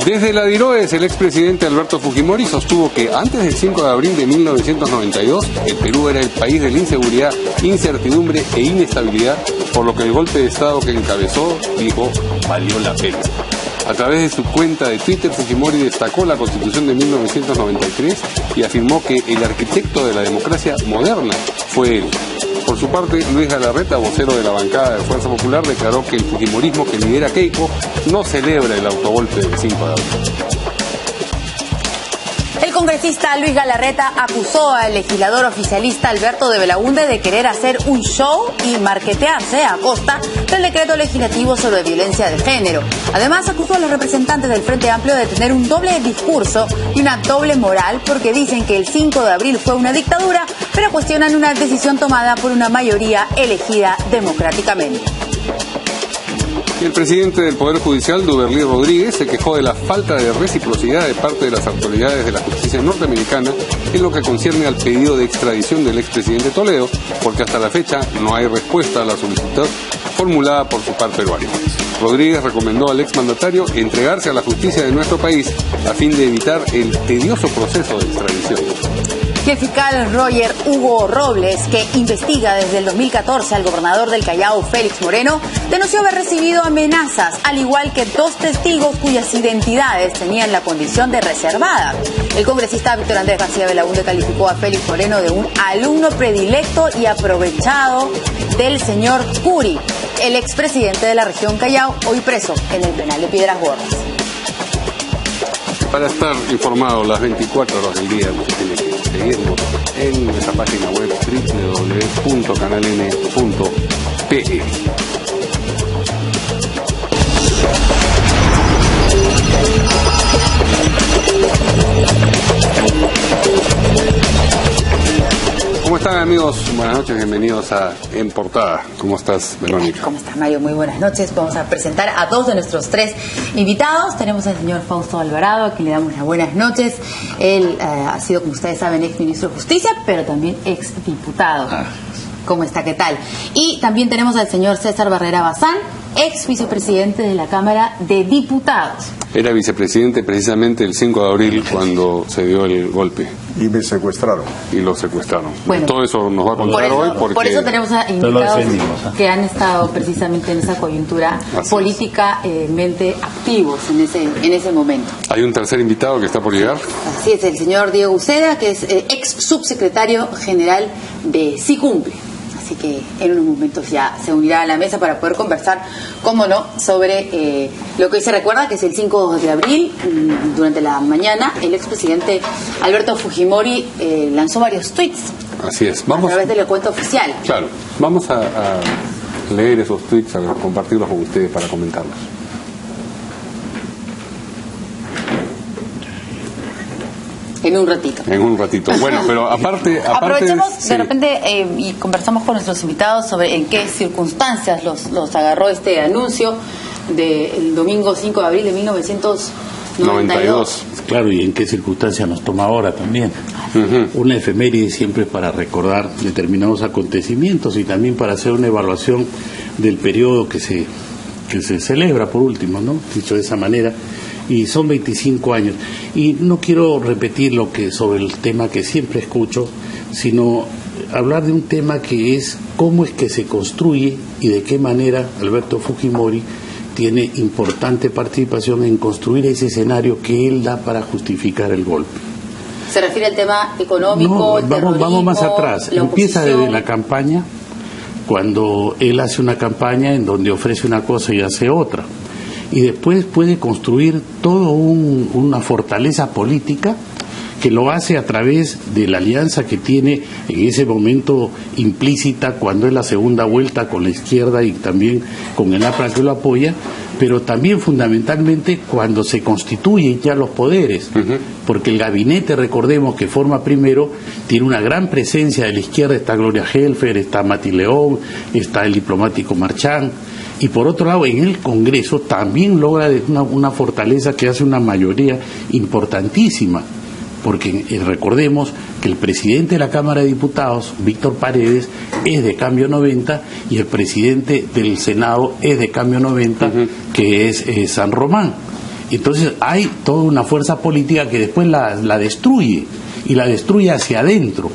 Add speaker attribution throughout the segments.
Speaker 1: Desde la Diroes, el expresidente Alberto Fujimori sostuvo que antes del 5 de abril de 1992, el Perú era el país de la inseguridad, incertidumbre e inestabilidad, por lo que el golpe de Estado que encabezó, dijo, valió la pena. A través de su cuenta de Twitter, Fujimori destacó la Constitución de 1993 y afirmó que el arquitecto de la democracia moderna fue él. Por su parte, Luis Galarreta, vocero de la bancada de Fuerza Popular, declaró que el fujimorismo que lidera Keiko no celebra el autogolpe del 5 de abril.
Speaker 2: El congresista Luis Galarreta acusó al legislador oficialista Alberto de Belaúnde de querer hacer un show y marketearse a costa del decreto legislativo sobre violencia de género. Además, acusó a los representantes del Frente Amplio de tener un doble discurso y una doble moral porque dicen que el 5 de abril fue una dictadura, pero cuestionan una decisión tomada por una mayoría elegida democráticamente.
Speaker 1: El presidente del Poder Judicial, Duberly Rodríguez, se quejó de la falta de reciprocidad de parte de las autoridades de la justicia norteamericana en lo que concierne al pedido de extradición del expresidente Toledo, porque hasta la fecha no hay respuesta a la solicitud formulada por su par peruano. Rodríguez recomendó al exmandatario entregarse a la justicia de nuestro país a fin de evitar el tedioso proceso de extradición.
Speaker 2: Y el fiscal Roger Hugo Robles, que investiga desde el 2014 al gobernador del Callao, Félix Moreno, denunció haber recibido amenazas, al igual que 2 testigos cuyas identidades tenían la condición de reservada. El congresista Víctor Andrés García Belaúnde calificó a Félix Moreno de un alumno predilecto y aprovechado del señor Curi, el expresidente de la región Callao, hoy preso en el penal de Piedras Gordas.
Speaker 1: Para estar informado las 24 horas del día, usted tiene que seguirnos en nuestra página web www.canaln.pe. ¿Cómo están, amigos? Buenas noches, bienvenidos a En Portada. ¿Cómo estás, Verónica?
Speaker 2: ¿Cómo estás, Mario? Muy buenas noches. Vamos a presentar a 2 de nuestros 3 invitados. Tenemos al señor Fausto Alvarado, a quien le damos las buenas noches. Él ha sido, como ustedes saben, ex ministro de Justicia, pero también ex diputado. ¿Cómo está? ¿Qué tal? Y también tenemos al señor César Barrera Bazán, ex vicepresidente de la Cámara de Diputados.
Speaker 1: Era vicepresidente precisamente el 5 de abril cuando se dio el golpe.
Speaker 3: Y me secuestraron.
Speaker 1: Y lo secuestraron.
Speaker 2: Bueno,
Speaker 1: todo eso nos va a contar hoy porque...
Speaker 2: Por eso tenemos a invitados que han estado precisamente en esa coyuntura políticamente activos en ese momento.
Speaker 1: Hay un tercer invitado que está por llegar.
Speaker 2: Así es, el señor Diego Uceda, que es ex subsecretario general de SICUMPLE. Así que en unos momentos ya se unirá a la mesa para poder conversar, cómo no, sobre lo que hoy se recuerda, que es el 5 de abril. Durante la mañana, el expresidente Alberto Fujimori lanzó varios tweets.
Speaker 1: Así es.
Speaker 2: A través de la cuenta oficial.
Speaker 1: Claro. Vamos a leer esos tweets, a compartirlos con ustedes para comentarlos.
Speaker 2: En un ratito.
Speaker 1: Bueno, pero aparte
Speaker 2: aprovechemos
Speaker 1: sí,
Speaker 2: de repente y conversamos con nuestros invitados sobre en qué circunstancias los agarró este anuncio del domingo 5 de abril de 1992.
Speaker 4: Claro, y en qué circunstancias nos toma ahora también. Una efeméride siempre para recordar determinados acontecimientos y también para hacer una evaluación del periodo que se celebra, por último, ¿no? Dicho de esa manera. Y son 25 años. Y no quiero repetir lo que sobre el tema que siempre escucho, sino hablar de un tema que es cómo es que se construye y de qué manera Alberto Fujimori tiene importante participación en construir ese escenario que él da para justificar el golpe.
Speaker 2: ¿Se refiere al tema económico?
Speaker 4: No, vamos más atrás. Empieza desde la campaña, cuando él hace una campaña en donde ofrece una cosa y hace otra. Y después puede construir toda una fortaleza política que lo hace a través de la alianza que tiene en ese momento implícita cuando es la segunda vuelta con la izquierda y también con el APRA que lo apoya, pero también fundamentalmente cuando se constituyen ya los poderes, porque el gabinete, recordemos, que forma primero, tiene una gran presencia de la izquierda. Está Gloria Helfer, está Mati León, está el diplomático Marchán. Y por otro lado, en el Congreso también logra una fortaleza que hace una mayoría importantísima, porque recordemos que el presidente de la Cámara de Diputados, Víctor Paredes, es de Cambio 90, y el presidente del Senado es de Cambio 90, que es San Román. Entonces hay toda una fuerza política que después la destruye, y la destruye hacia adentro.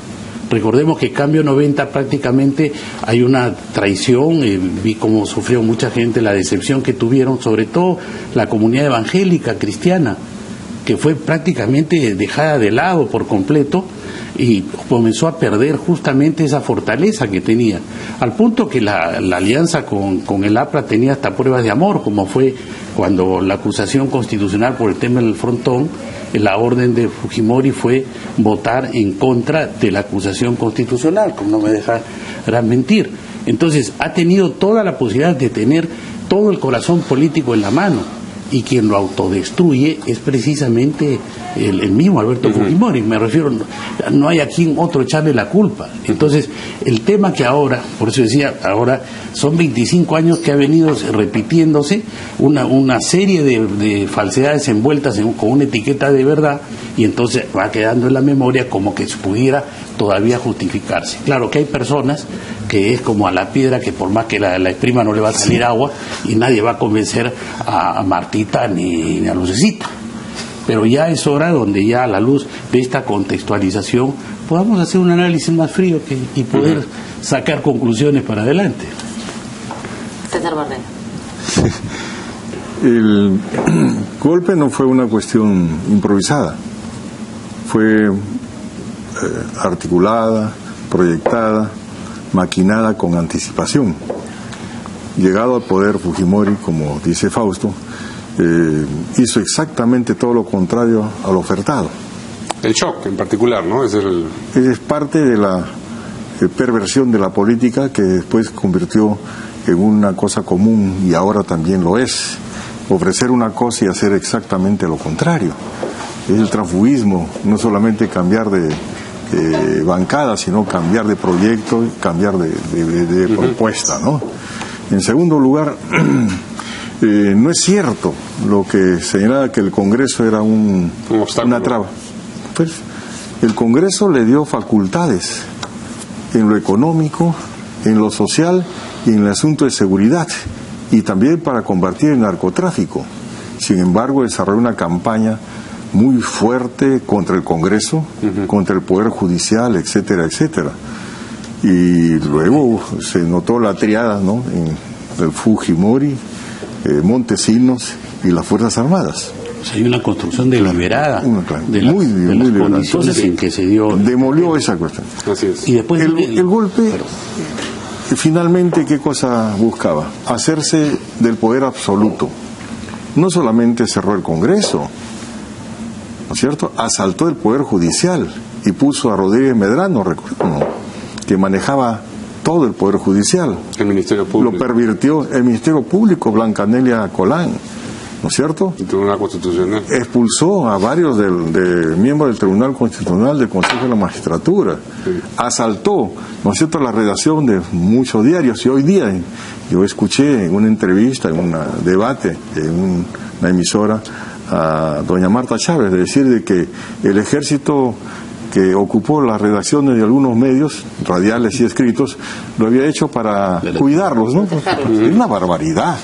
Speaker 4: Recordemos que Cambio 90 prácticamente hay una traición, vi cómo sufrió mucha gente, la decepción que tuvieron, sobre todo la comunidad evangélica cristiana, que fue prácticamente dejada de lado por completo y comenzó a perder justamente esa fortaleza que tenía, al punto que la alianza con el APRA tenía hasta pruebas de amor, como fue cuando la acusación constitucional por el tema del frontón. La orden de Fujimori fue votar en contra de la acusación constitucional, como no me dejarán mentir. Entonces ha tenido toda la posibilidad de tener todo el corazón político en la mano, y quien lo autodestruye es precisamente el mismo Alberto Fujimori. Me refiero, no hay a quien otro echarle la culpa. Entonces, el tema que ahora, por eso decía, ahora son 25 años que ha venido repitiéndose una serie de falsedades envueltas con una etiqueta de verdad, y entonces va quedando en la memoria como que pudiera todavía justificarse. Claro que hay personas que es como a la piedra, que por más que la exprima no le va a salir agua, y nadie va a convencer a Martita ni a Lucecita. Pero ya es hora donde ya a la luz de esta contextualización podamos hacer un análisis más frío y poder sacar conclusiones para adelante.
Speaker 2: César Barrera.
Speaker 3: El golpe no fue una cuestión improvisada, fue articulada, proyectada, maquinada con anticipación. Llegado al poder, Fujimori, como dice Fausto, hizo exactamente todo lo contrario a lo ofertado.
Speaker 1: El shock en particular, ¿no? Es
Speaker 3: parte de la perversión de la política, que después convirtió en una cosa común, y ahora también lo es. Ofrecer una cosa y hacer exactamente lo contrario. Es el transfugismo, no solamente cambiar de bancada, sino cambiar de proyecto, cambiar de propuesta, ¿no? En segundo lugar, no es cierto lo que señalaba que el Congreso era una traba. Pues el Congreso le dio facultades en lo económico, en lo social y en el asunto de seguridad, y también para combatir el narcotráfico. Sin embargo, desarrolló una campaña muy fuerte contra el Congreso, contra el Poder Judicial, etcétera, etcétera. Y luego se notó la triada, ¿no?, en el Fujimori, Montesinos y las Fuerzas Armadas.
Speaker 4: O sea, hay una construcción deliberada de las condiciones en que se dio.
Speaker 3: Demolió esa cuestión.
Speaker 1: Así es.
Speaker 3: Y después el golpe, finalmente, ¿qué cosa buscaba? Hacerse del poder absoluto. No solamente cerró el Congreso, ¿no es cierto? Asaltó el Poder Judicial y puso a Rodríguez Medrano, que manejaba todo el Poder Judicial.
Speaker 1: El Ministerio Público.
Speaker 3: Lo pervirtió el Ministerio Público, Blancanelia Colán, ¿no es cierto?
Speaker 1: El Tribunal Constitucional.
Speaker 3: Expulsó a varios miembros del Tribunal Constitucional, del Consejo de la Magistratura. Sí. Asaltó, ¿no es cierto?, la redacción de muchos diarios. Y hoy día yo escuché en una entrevista, en un debate, en una emisora, a doña Marta Chávez decir de que el ejército que ocupó las redacciones de algunos medios radiales y escritos lo había hecho para cuidarlos, ¿no? Es una barbaridad,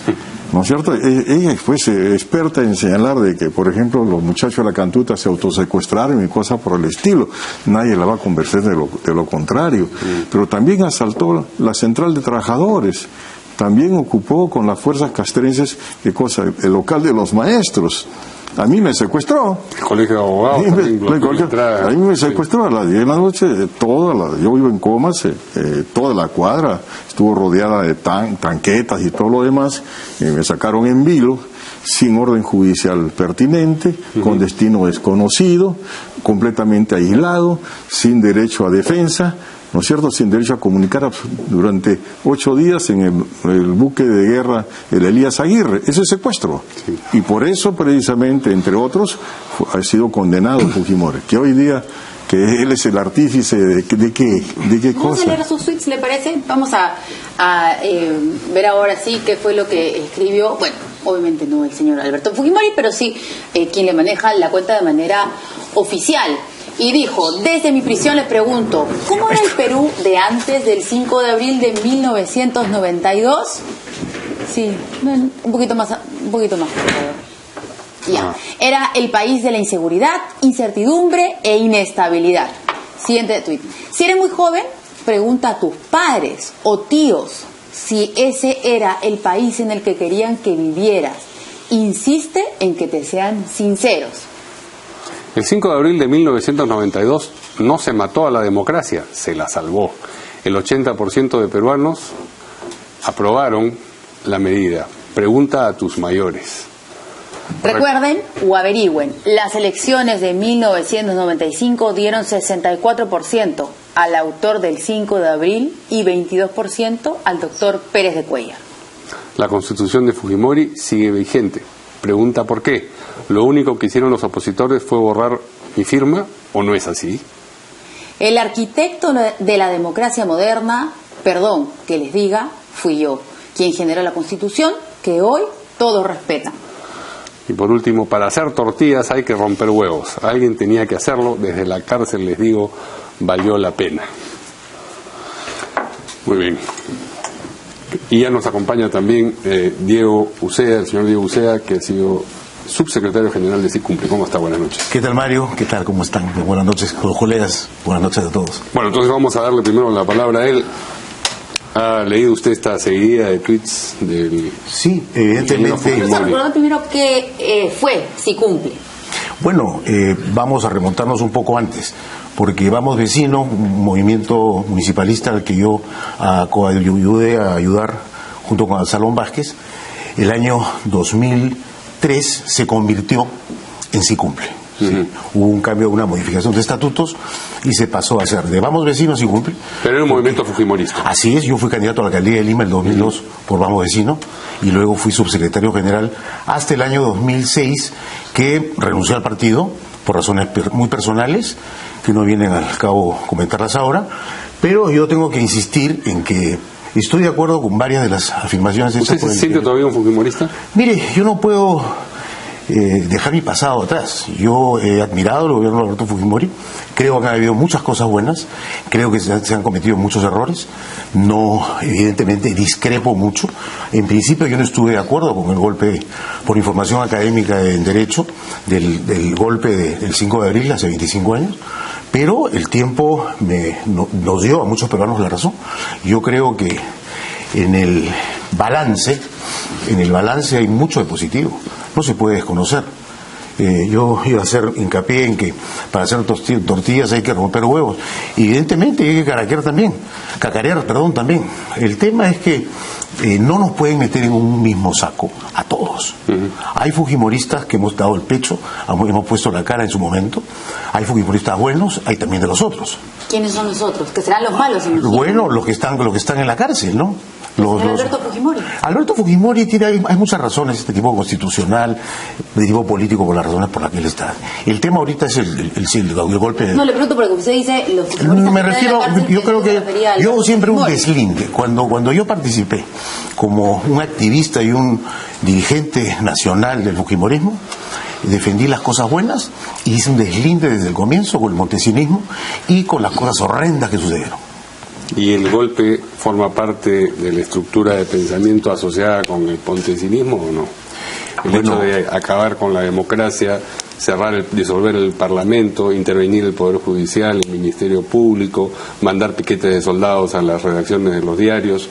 Speaker 3: ¿no es cierto? Ella fue experta en señalar de que, por ejemplo, los muchachos de la Cantuta se autosecuestraron y cosas por el estilo. Nadie la va a convencer de lo contrario. Pero también asaltó la Central de Trabajadores. También ocupó con las fuerzas castrenses, ¿qué cosa? El local de los maestros. A mí me secuestró.
Speaker 1: El colegio de abogados.
Speaker 3: A mí me secuestró a las 10 de la noche. Yo vivo en Comas, toda la cuadra estuvo rodeada de tanquetas y todo lo demás. Me sacaron en vilo, sin orden judicial pertinente, con destino desconocido, completamente aislado, sin derecho a defensa, ¿no es cierto?, sin derecho a comunicar durante 8 días en el buque de guerra, el Elías Aguirre. Eso es secuestro. Sí. Y por eso, precisamente, entre otros, ha sido condenado Fujimori, que hoy día, que él es el artífice de qué cosa.
Speaker 2: Vamos a leer sus tweets, ¿le parece? Vamos a ver ahora sí qué fue lo que escribió. Bueno, obviamente no el señor Alberto Fujimori, pero sí quien le maneja la cuenta de manera oficial. Y dijo: desde mi prisión les pregunto, ¿cómo era el Perú de antes del 5 de abril de 1992? Sí, un poquito más, por favor. Ya. Era el país de la inseguridad, incertidumbre e inestabilidad. Siguiente tweet. Si eres muy joven, pregunta a tus padres o tíos si ese era el país en el que querían que vivieras. Insiste en que te sean sinceros.
Speaker 1: El 5 de abril de 1992 no se mató a la democracia, se la salvó. El 80% de peruanos aprobaron la medida. Pregunta a tus mayores.
Speaker 2: Recuerden o averigüen, las elecciones de 1995 dieron 64% al autor del 5 de abril y 22% al doctor Pérez de Cuellar.
Speaker 1: La constitución de Fujimori sigue vigente. Pregunta por qué. ¿Lo único que hicieron los opositores fue borrar mi firma o no es así?
Speaker 2: El arquitecto de la democracia moderna, perdón que les diga, fui yo, quien generó la constitución que hoy todos respetan.
Speaker 1: Y por último, para hacer tortillas hay que romper huevos. Alguien tenía que hacerlo. Desde la cárcel les digo, valió la pena. Muy bien. Y ya nos acompaña también Diego Uceda, el señor Diego Uceda, que ha sido subsecretario general de SICUMPLE. ¿Cómo está? Buenas noches.
Speaker 5: ¿Qué tal, Mario? ¿Qué tal? ¿Cómo están? Buenas noches, los colegas. Buenas noches a todos.
Speaker 1: Bueno, entonces vamos a darle primero la palabra a él. ¿Ha leído usted esta seguidilla de tweets del...
Speaker 5: Sí, evidentemente.
Speaker 2: Vamos a recordar primero qué fue SICUMPLE.
Speaker 5: Bueno, vamos a remontarnos un poco antes, porque Vamos Vecinos, un movimiento municipalista al que yo ayudé a ayudar junto con Absalón Vázquez, el año 2003 se convirtió en SICUMPLE. Sí. Hubo un cambio, una modificación de estatutos y se pasó a ser de Vamos Vecinos SICUMPLE.
Speaker 1: Pero era un movimiento fujimorista.
Speaker 5: Así es, yo fui candidato a la alcaldía de Lima en el 2002 por Vamos Vecinos y luego fui subsecretario general hasta el año 2006, que renuncié al partido por razones muy personales que no vienen al cabo comentarlas ahora, pero yo tengo que insistir en que estoy de acuerdo con varias de las afirmaciones hechas.
Speaker 1: ¿Usted se siente todavía un fujimorista?
Speaker 5: Mire, yo no puedo dejar mi pasado atrás. Yo he admirado el gobierno de Alberto Fujimori, creo que ha habido muchas cosas buenas, creo que se han cometido muchos errores, no, evidentemente discrepo mucho. En principio yo no estuve de acuerdo con el golpe, por información académica en Derecho, del golpe del 5 de abril hace 25 años, pero el tiempo nos dio a muchos peruanos la razón. Yo creo que en el balance hay mucho de positivo, no se puede desconocer. Yo iba a hacer hincapié en que para hacer tortillas hay que romper huevos. Evidentemente hay que cacarear también. El tema es que no nos pueden meter en un mismo saco a todos. Hay fujimoristas que hemos dado el pecho, hemos puesto la cara en su momento. Hay fujimoristas buenos, hay también de los otros.
Speaker 2: ¿Quiénes son los otros? Que serán los malos.
Speaker 5: Bueno, los que están en la cárcel, ¿no?
Speaker 2: Alberto Fujimori.
Speaker 5: Alberto Fujimori hay muchas razones, este tipo constitucional, de tipo político, por las razones por las que él está. El tema ahorita es el golpe.
Speaker 2: No, le pregunto porque usted dice los fujimoristas.
Speaker 5: Me refiero, yo creo que yo siempre un deslinde. Cuando yo participé como un activista y un dirigente nacional del fujimorismo, defendí las cosas buenas y hice un deslinde desde el comienzo con el montesinismo y con las cosas horrendas que sucedieron.
Speaker 1: ¿Y el golpe forma parte de la estructura de pensamiento asociada con el montesinismo o no? El hecho de acabar con la democracia, disolver el Parlamento, intervenir el Poder Judicial, el Ministerio Público, mandar piquetes de soldados a las redacciones de los diarios.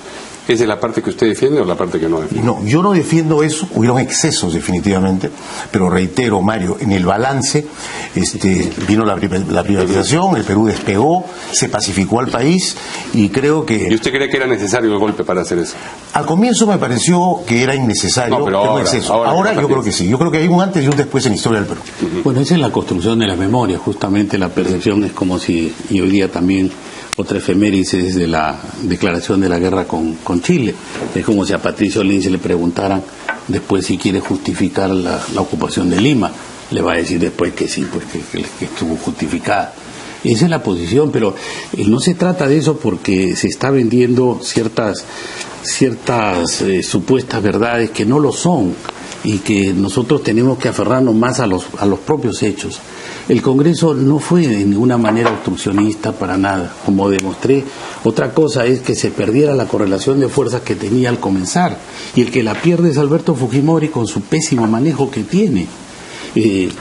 Speaker 1: ¿Esa es la parte que usted defiende o la parte que no defiende?
Speaker 5: No, yo no defiendo eso, hubieron excesos definitivamente, pero reitero, Mario, en el balance vino la privatización, el Perú despegó, se pacificó al país y creo que...
Speaker 1: ¿Y usted cree que era necesario el golpe para hacer eso?
Speaker 5: Al comienzo me pareció que era innecesario,
Speaker 1: no, pero
Speaker 5: ahora yo creo que sí, yo creo que hay un antes y un después en la historia del Perú.
Speaker 4: Bueno, esa es la construcción de la memoria, justamente la percepción es como si, y hoy día también... Otra efemérides de la declaración de la guerra con Chile. Es como si a Patricio Lynch le preguntaran después si quiere justificar la ocupación de Lima. Le va a decir después que sí, pues que estuvo justificada. Esa es la posición, pero no se trata de eso porque se está vendiendo ciertas supuestas verdades que no lo son y que nosotros tenemos que aferrarnos más a los propios hechos. El Congreso no fue de ninguna manera obstruccionista para nada, como demostré. Otra cosa es que se perdiera la correlación de fuerzas que tenía al comenzar, y el que la pierde es Alberto Fujimori con su pésimo manejo que tiene.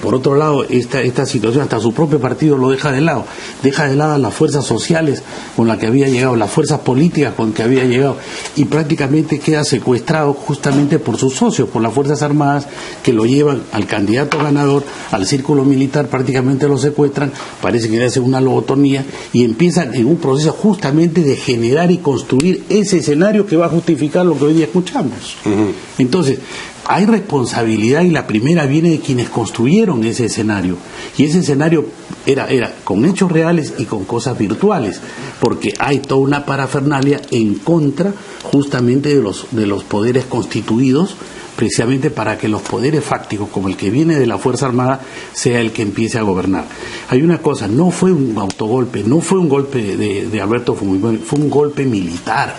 Speaker 4: Por otro lado, esta situación, hasta su propio partido lo deja de lado a las fuerzas sociales con las que había llegado, las fuerzas políticas con las que había llegado, y prácticamente queda secuestrado justamente por sus socios, por las Fuerzas Armadas, que lo llevan al candidato ganador, al círculo militar, prácticamente lo secuestran, parece que le hacen una lobotomía, y empiezan en un proceso justamente de generar y construir ese escenario que va a justificar lo que hoy día escuchamos. Entonces, hay responsabilidad, y la primera viene de quienes construyeron ese escenario, y ese escenario era con hechos reales y con cosas virtuales, porque hay toda una parafernalia en contra justamente de los poderes constituidos, precisamente para que los poderes fácticos, como el que viene de la Fuerza Armada, sea el que empiece a gobernar. Hay una cosa, no fue un autogolpe, no fue un golpe de Alberto Fujimori, fue un golpe militar,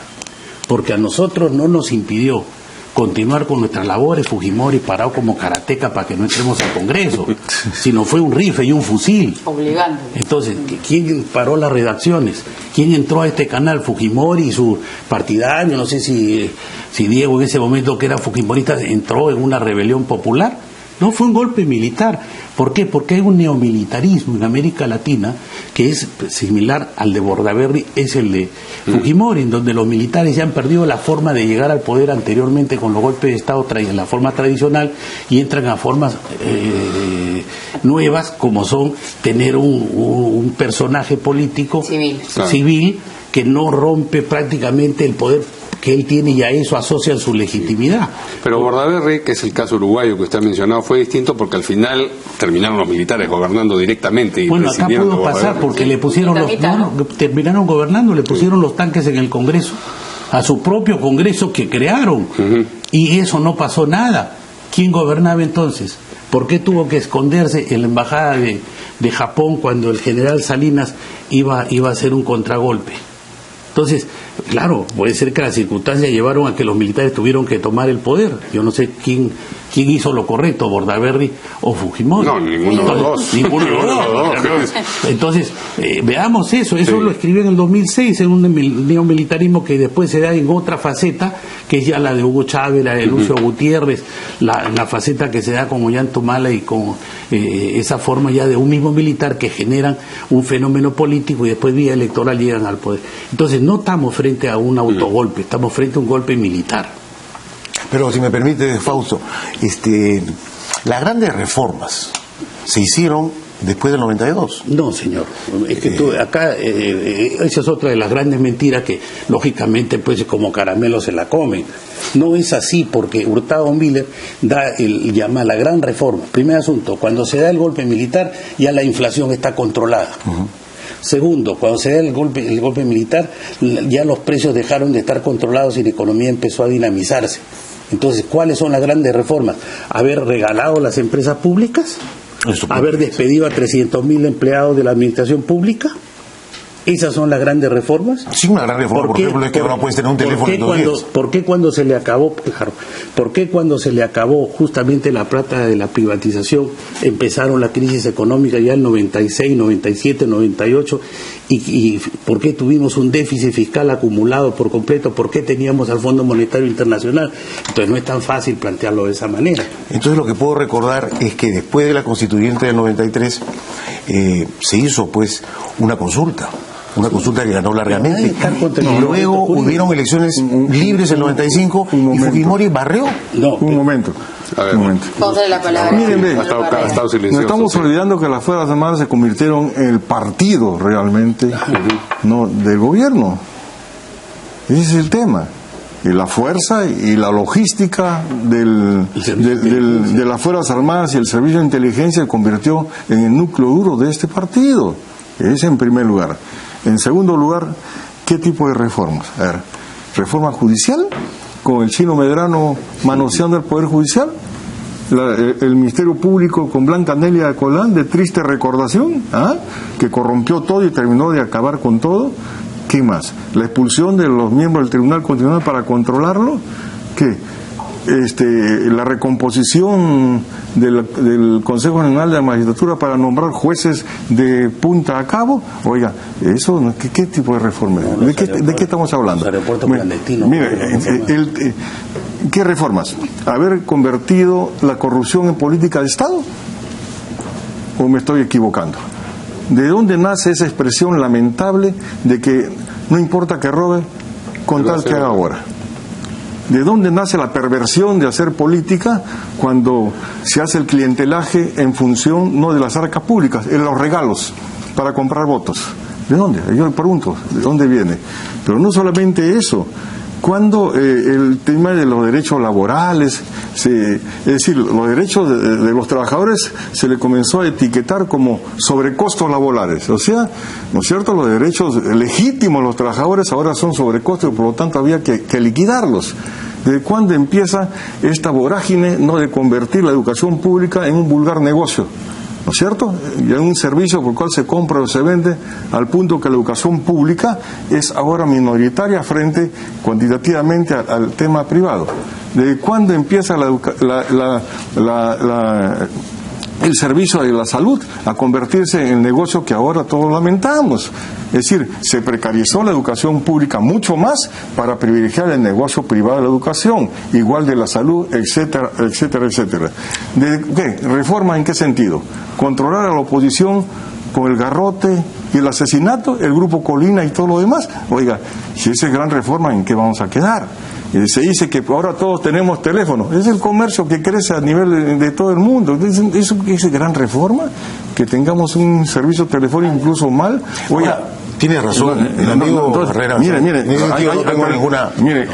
Speaker 4: porque a nosotros no nos impidió continuar con nuestras labores Fujimori parado como karateca para que no entremos al Congreso, sino fue un rifle y un fusil.
Speaker 2: Obligando.
Speaker 4: Entonces, ¿quién paró las redacciones? ¿Quién entró a este canal? Fujimori y su partidario, no sé si Diego en ese momento, que era fujimorista, entró en una rebelión popular. No, fue un golpe militar. ¿Por qué? Porque hay un neomilitarismo en América Latina que es similar al de Bordaberry, es el de Fujimori, en donde los militares ya han perdido la forma de llegar al poder anteriormente con los golpes de Estado en la forma tradicional, y entran a formas nuevas, como son tener un personaje político civil que no rompe prácticamente el poder que él tiene, y a eso asocian su legitimidad.
Speaker 1: Pero Bordaberry, que es el caso uruguayo que usted ha mencionado, fue distinto porque al final terminaron los militares gobernando directamente. Y
Speaker 4: bueno, acá pudo pasar porque le pusieron terminaron gobernando, le pusieron los tanques en el Congreso, a su propio Congreso que crearon, y eso no pasó nada. ¿Quién gobernaba entonces? ¿Por qué tuvo que esconderse en la embajada de Japón cuando el general Salinas iba a hacer un contragolpe? Entonces, claro, puede ser que las circunstancias llevaron a que los militares tuvieron que tomar el poder. Yo no sé quién hizo lo correcto, Bordaberry o Fujimori.
Speaker 1: No, ninguno de los dos.
Speaker 4: Ninguno de los dos. Entonces, veamos eso. Eso lo escribió en el 2006, en un neomilitarismo que después se da en otra faceta, que es ya la de Hugo Chávez, la de Lucio Gutiérrez, la faceta que se da con Ollanta y con esa forma ya de un mismo militar que generan un fenómeno político y después vía electoral llegan al poder. Entonces, no estamos frente a un autogolpe, estamos frente a un golpe militar.
Speaker 5: Pero si me permite, Fausto, las grandes reformas se hicieron después del 92.
Speaker 4: No, señor. Es que acá, esa es otra de las grandes mentiras que, lógicamente, pues como caramelo se la comen. No es así, porque Hurtado Miller llama la gran reforma. Primer asunto, cuando se da el golpe militar, ya la inflación está controlada. Segundo, cuando se da el golpe militar, ya los precios dejaron de estar controlados y la economía empezó a dinamizarse. Entonces, ¿cuáles son las grandes reformas? Haber regalado las empresas públicas, haber despedido a 300.000 empleados de la administración pública. ¿Esas son las grandes reformas?
Speaker 5: Sí, una gran reforma, por ejemplo, es que ahora puedes tener un teléfono en 2 días.
Speaker 4: ¿Por qué cuando se le acabó, justamente la plata de la privatización, empezaron la crisis económica ya en 96, 97, 98, y por qué tuvimos un déficit fiscal acumulado por completo? ¿Por qué teníamos al Fondo Monetario Internacional? Entonces no es tan fácil plantearlo de esa manera.
Speaker 5: Entonces lo que puedo recordar es que después de la constituyente del 93 se hizo pues una consulta que ganó largamente, y luego hubieron elecciones libres en el 95 y Fujimori barrió.
Speaker 3: Un momento.
Speaker 2: Vamos a darle la palabra.
Speaker 3: Miren,
Speaker 1: ha estado silencioso.
Speaker 3: nos estamos olvidando que las Fuerzas Armadas se convirtieron en el partido realmente, no del gobierno. Ese es el tema. Y la fuerza y la logística de las Fuerzas Armadas y el Servicio de Inteligencia se convirtió en el núcleo duro de este partido. Ese en primer lugar. En segundo lugar, ¿qué tipo de reformas? A ver, ¿reforma judicial? ¿Con el chino Medrano manoseando el Poder Judicial? El Ministerio Público con Blanca Nelia Colán, de triste recordación, que corrompió todo y terminó de acabar con todo. ¿Qué más? ¿La expulsión de los miembros del Tribunal Constitucional para controlarlo? ¿Qué? La recomposición del Consejo Nacional de la Magistratura para nombrar jueces de punta a cabo. Oiga, eso, ¿qué tipo de reforma? ¿De qué estamos hablando? ¿Qué reformas? Haber convertido la corrupción en política de Estado. ¿O me estoy equivocando? ¿De dónde nace esa expresión lamentable de que no importa que robe con tal que haga ahora? ¿De dónde nace la perversión de hacer política cuando se hace el clientelaje en función no de las arcas públicas, en los regalos para comprar votos? ¿De dónde? Yo le pregunto, ¿de dónde viene? Pero no solamente eso. Cuando el tema de los derechos laborales, es decir, los derechos de los trabajadores se le comenzó a etiquetar como sobrecostos laborales. O sea, ¿no es cierto?, los derechos legítimos de los trabajadores ahora son sobrecostos y por lo tanto había que liquidarlos. ¿Desde cuándo empieza esta vorágine no de convertir la educación pública en un vulgar negocio? ¿No es cierto? Y en un servicio por el cual se compra o se vende, al punto que la educación pública es ahora minoritaria frente cuantitativamente al tema privado. ¿Desde cuándo empieza el servicio de la salud a convertirse en el negocio que ahora todos lamentamos? Es decir, se precarizó la educación pública mucho más para privilegiar el negocio privado de la educación, igual de la salud, etcétera, etcétera, etcétera. ¿De qué? ¿Reforma en qué sentido? Controlar a la oposición con el garrote y el asesinato, el grupo Colina y todo lo demás. Oiga, si esa es gran reforma, ¿en qué vamos a quedar? Se dice que ahora todos tenemos teléfono. Es el comercio que crece a nivel de todo el mundo. ¿Eso es gran reforma? Que tengamos un servicio telefónico incluso mal. Oiga,
Speaker 5: tiene razón el amigo Herrera.
Speaker 3: Mire,
Speaker 5: no tengo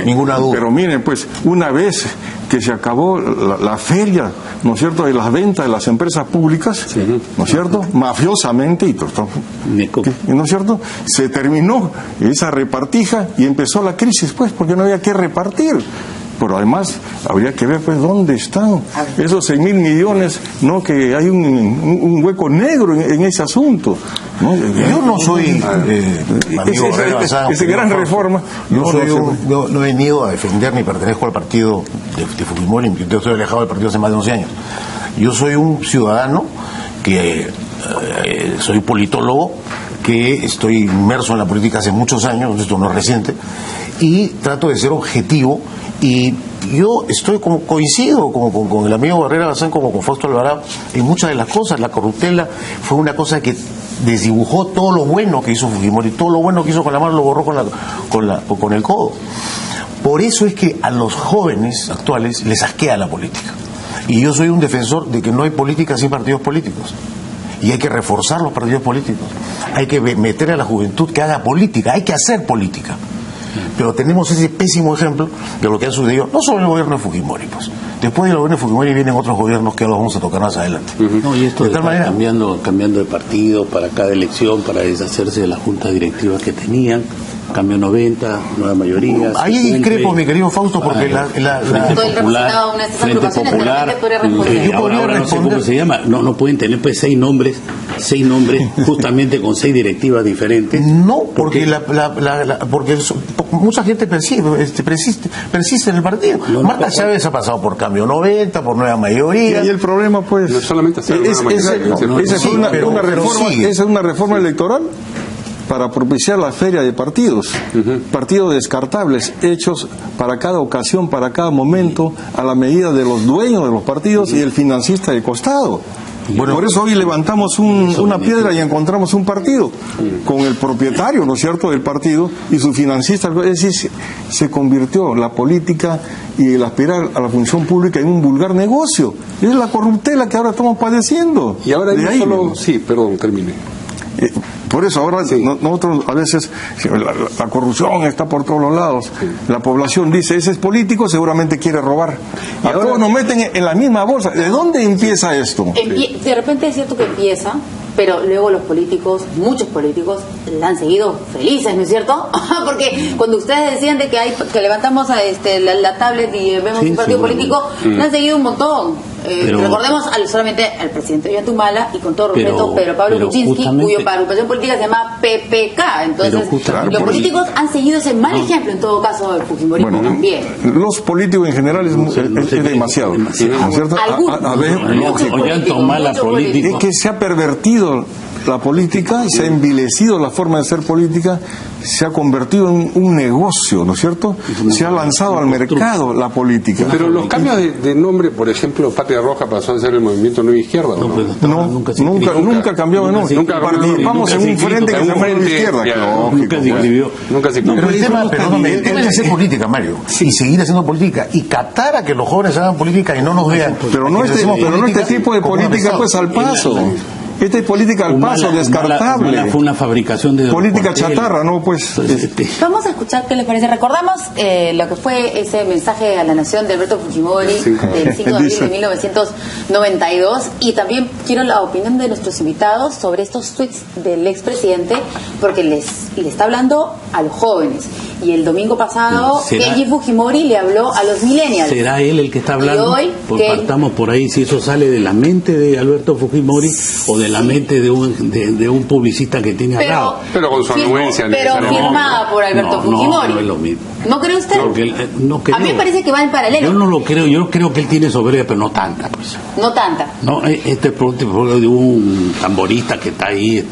Speaker 5: ninguna duda.
Speaker 3: Pero miren, pues, una vez que se acabó la feria, ¿no es cierto?, de las ventas de las empresas públicas, ¿no es cierto?, mafiosamente, ¿no es cierto?, se terminó esa repartija y empezó la crisis, pues, porque no había que repartir. Pero además habría que ver pues dónde están esos 6.000 millones, no, que hay un hueco negro en ese asunto, ¿no?
Speaker 5: Yo no soy
Speaker 3: esa gran reforma.
Speaker 5: No he venido a defender ni pertenezco al partido de Fujimori. Yo estoy alejado del partido hace más de 11 años. Yo soy un ciudadano que soy politólogo, que estoy inmerso en la política hace muchos años, esto no es reciente, y trato de ser objetivo. Y yo coincido con el amigo Herrera Bazán, como con Fausto Alvarado, en muchas de las cosas. La corruptela fue una cosa que desdibujó todo lo bueno que hizo Fujimori, todo lo bueno que hizo con la mano lo borró con el codo. Por eso es que a los jóvenes actuales les asquea la política. Y yo soy un defensor de que no hay política sin partidos políticos. Y hay que reforzar los partidos políticos. Hay que meter a la juventud que haga política, hay que hacer política. Pero tenemos ese pésimo ejemplo de lo que ha sucedido, no solo en el gobierno de Fujimori, pues. Después del gobierno de Fujimori vienen otros gobiernos que los vamos a tocar más adelante.
Speaker 4: No, y esto de tal manera, cambiando de partido para cada elección, para deshacerse de las juntas directivas que tenían, cambio 90, nueva mayoría.
Speaker 5: Ahí discrepo, mi querido Fausto, porque
Speaker 4: Frente Popular, ahora no sé cómo se llama, no pueden tener pues 6 nombres justamente con 6 directivas diferentes.
Speaker 5: No, porque porque mucha gente persiste en el partido. Marta Chávez ha pasado por cambio 90, por nueva mayoría.
Speaker 3: Y el problema pues
Speaker 1: no solamente
Speaker 3: esa es una reforma electoral para propiciar la feria de partidos, partidos descartables, hechos para cada ocasión, para cada momento, a la medida de los dueños de los partidos y el financista de costado. Bueno, por eso hoy levantamos una piedra y encontramos un partido con el propietario, ¿no es cierto?, del partido y su financista. Es decir, se convirtió la política y el aspirar a la función pública en un vulgar negocio. Es la corruptela que ahora estamos padeciendo.
Speaker 1: Y ahora termine.
Speaker 3: Por eso ahora nosotros a veces la corrupción está por todos los lados. La población dice, ese es político, seguramente quiere robar. Y ahora todos nos meten en la misma bolsa. ¿De dónde empieza esto?
Speaker 2: De repente es cierto que empieza, pero luego los políticos, muchos políticos, la han seguido felices, ¿no es cierto? Porque cuando ustedes decían de que levantamos la tablet y vemos un partido político, la han seguido un montón. Recordemos solamente al presidente Ollantumala y con todo respeto Pedro Pablo Kuczynski, cuya agrupación política se llama PPK. Entonces, los políticos han seguido ese mal ejemplo en todo caso del fujimorismo también.
Speaker 3: Los políticos en general es demasiado, ¿no es cierto?
Speaker 2: Ollantumala político.
Speaker 3: Es que se ha pervertido la política, se ha envilecido la forma de hacer política, se ha convertido en un negocio, ¿no es cierto? Se ha lanzado al mercado la política.
Speaker 1: Pero los cambios de nombre, por ejemplo, Patria Roja pasó a ser el Movimiento Nueva Izquierda, ¿o no?
Speaker 3: Nunca cambió de nombre. Participamos en un frente que se llama Nueva Izquierda.
Speaker 4: Nunca se escribió.
Speaker 5: Pero el tema, perdóname, es hacer política, Mario, y seguir haciendo política, y catar a que los jóvenes hagan política y no nos vean.
Speaker 3: Pero no este tipo de política, pues, al paso. Esta es política al paso, descartable.
Speaker 4: Fue una fabricación de
Speaker 3: política chatarra, ¿no? Pues.
Speaker 2: Vamos a escuchar qué les parece. Recordamos lo que fue ese mensaje a la nación de Alberto Fujimori del 5 de abril de 1992, y también quiero la opinión de nuestros invitados sobre estos tweets del expresidente, porque le está hablando a los jóvenes. Y el domingo pasado, Kenji Fujimori le habló a los millennials.
Speaker 4: ¿Será él el que está hablando?
Speaker 2: Y hoy,
Speaker 4: partamos por ahí, si eso sale de la mente de Alberto Fujimori o de la mente de un publicista que tiene al lado.
Speaker 1: Pero con su anuencia.
Speaker 2: Pero firmada por Alberto Fujimori.
Speaker 4: No es lo mismo.
Speaker 2: ¿No cree usted?
Speaker 4: No creo.
Speaker 2: A mí me parece que va en paralelo.
Speaker 4: Yo no lo creo, yo creo que él tiene soberbia, pero no tanta, pues.
Speaker 2: No tanta.
Speaker 4: No, este es producto de un tamborista que está ahí,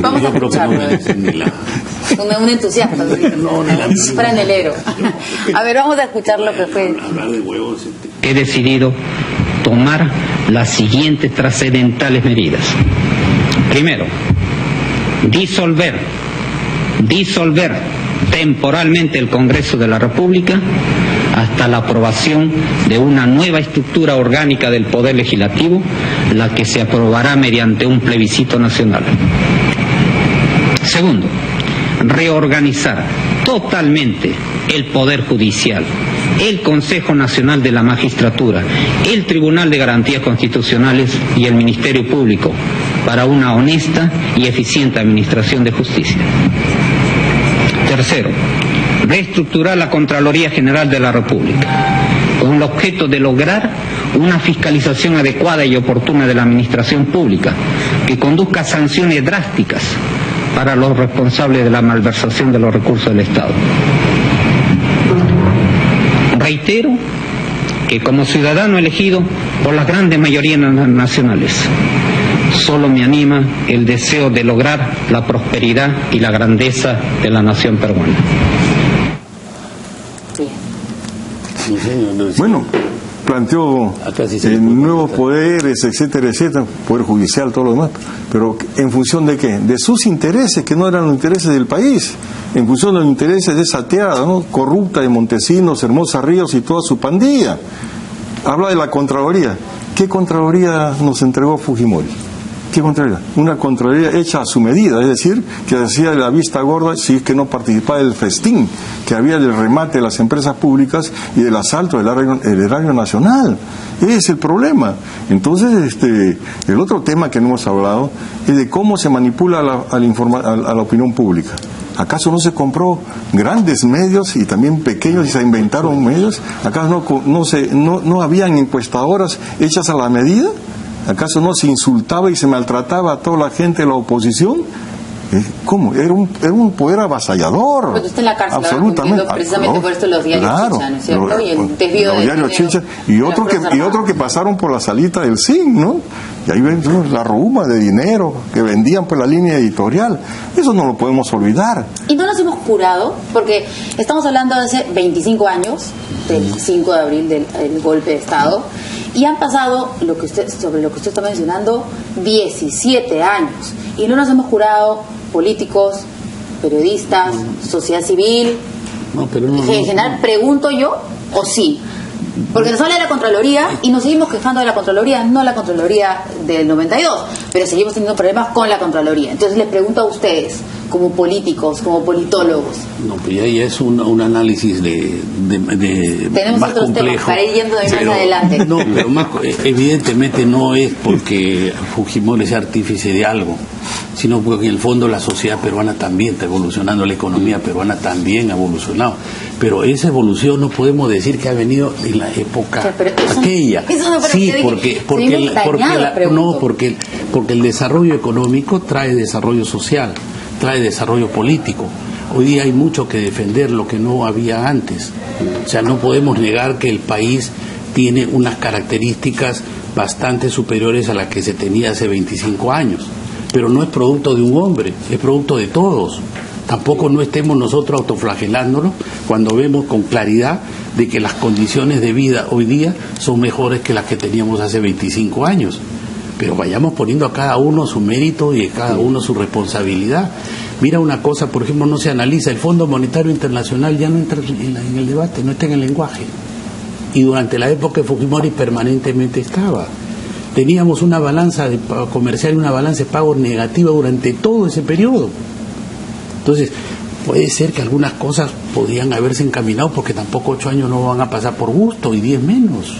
Speaker 2: Vamos
Speaker 4: yo
Speaker 2: a
Speaker 4: creo que no merece ni la...
Speaker 2: un entusiasta. Franelero. A ver, vamos a escuchar lo que fue.
Speaker 6: He decidido tomar las siguientes trascendentales medidas. Primero, disolver temporalmente el Congreso de la República hasta la aprobación de una nueva estructura orgánica del Poder Legislativo, la que se aprobará mediante un plebiscito nacional. Segundo, reorganizar totalmente el Poder Judicial, el Consejo Nacional de la Magistratura, el Tribunal de Garantías Constitucionales y el Ministerio Público para una honesta y eficiente administración de justicia. Tercero, reestructurar la Contraloría General de la República con el objeto de lograr una fiscalización adecuada y oportuna de la administración pública que conduzca a sanciones drásticas para los responsables de la malversación de los recursos del Estado. Reitero que como ciudadano elegido por las grandes mayorías nacionales, solo me anima el deseo de lograr la prosperidad y la grandeza de la nación peruana.
Speaker 3: Bueno, planteó nuevos poderes, etcétera, etcétera, poder judicial, todo lo demás, pero ¿en función de qué? De sus intereses, que no eran los intereses del país, en función de los intereses de esa teada, ¿no?, corrupta de Montesinos, Hermosa Ríos y toda su pandilla. Habla de la Contraloría. ¿Qué Contraloría nos entregó Fujimori? ¿Qué Contraloría? Una Contraloría hecha a su medida, es decir, que hacía de la vista gorda si es que no participaba del festín que había del remate de las empresas públicas y del asalto del erario nacional. Ese es el problema. Entonces, el otro tema que no hemos hablado es de cómo se manipula a la opinión pública. ¿Acaso no se compró grandes medios y también pequeños y se inventaron medios? ¿Acaso no habían encuestadoras hechas a la medida? ¿Acaso no se insultaba y se maltrataba a toda la gente de la oposición? ¿Cómo? Era un poder avasallador.
Speaker 2: Pues usted en la cárcel,
Speaker 3: absolutamente.
Speaker 2: Precisamente por esto los diarios Chicha, ¿no es cierto? Y el desvío
Speaker 3: los diarios Chicha. Y otro que pasaron por la salita del CIN, ¿no? Y ahí ven la ruma de dinero que vendían por la línea editorial. Eso no lo podemos olvidar.
Speaker 2: Y no nos hemos curado, porque estamos hablando de hace 25 años, del 5 de abril del golpe de Estado, y han pasado, sobre lo que usted está mencionando, 17 años. Y no nos hemos jurado políticos, periodistas, sociedad civil. En general, pregunto yo, o sí. Porque nos habla de la Contraloría y nos seguimos quejando de la Contraloría, no la Contraloría del 92, pero seguimos teniendo problemas con la Contraloría. Entonces les pregunto a ustedes, como políticos, como politólogos.
Speaker 4: No, pues ahí es un análisis
Speaker 2: tenemos
Speaker 4: más
Speaker 2: otros
Speaker 4: complejo,
Speaker 2: temas para ir yendo de más adelante.
Speaker 4: No, pero evidentemente no es porque Fujimori sea artífice de algo, sino porque en el fondo la sociedad peruana también está evolucionando, la economía peruana también ha evolucionado. Pero esa evolución no podemos decir que ha venido en la época aquella. Sí, porque el desarrollo económico trae desarrollo social, trae desarrollo político. Hoy día hay mucho que defender, lo que no había antes. O sea, no podemos negar que el país tiene unas características bastante superiores a las que se tenía hace 25 años. pero no es producto de un hombre, es producto de todos. Tampoco no estemos nosotros autoflagelándonos cuando vemos con claridad de que las condiciones de vida hoy día son mejores que las que teníamos hace 25 años. Pero vayamos poniendo a cada uno su mérito y a cada uno su responsabilidad. Mira una cosa, por ejemplo, no se analiza, el Fondo Monetario Internacional ya no entra en el debate, no está en el lenguaje. Y durante la época de Fujimori permanentemente estaba. Teníamos una balanza comercial y una balanza de pagos negativa durante todo ese periodo. Entonces, puede ser que algunas cosas podrían haberse encaminado porque tampoco 8 años no van a pasar por gusto y 10 menos.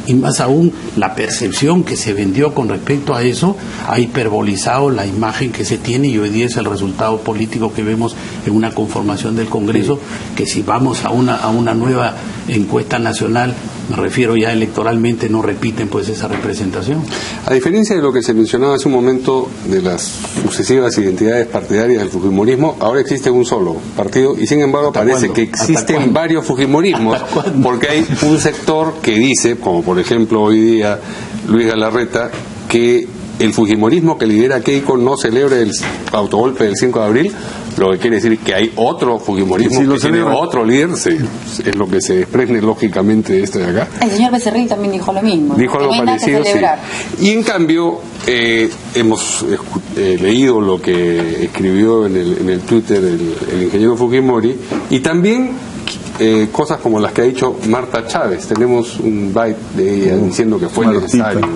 Speaker 4: Y más aún, la percepción que se vendió con respecto a eso ha hiperbolizado la imagen que se tiene y hoy día es el resultado político que vemos en una conformación del Congreso, que si vamos a una nueva encuesta nacional, me refiero ya electoralmente, no repiten pues esa representación.
Speaker 1: A diferencia de lo que se mencionaba hace un momento de las sucesivas identidades partidarias del fujimorismo, ahora existe un solo partido y sin embargo parece que existen varios fujimorismos, porque hay un sector que dice, como por ejemplo hoy día Luis Galarreta, que el fujimorismo que lidera Keiko no celebra el autogolpe del 5 de abril, lo que quiere decir que hay otro fujimorismo que tiene otro líder, es lo que se desprende lógicamente de esto de acá.
Speaker 2: El señor Becerril también dijo lo mismo.
Speaker 1: Dijo algo parecido, sí. Y en cambio, hemos leído lo que escribió en el Twitter el ingeniero Fujimori, y también cosas como las que ha dicho Marta Chávez. Tenemos un byte de ella diciendo que fue necesario.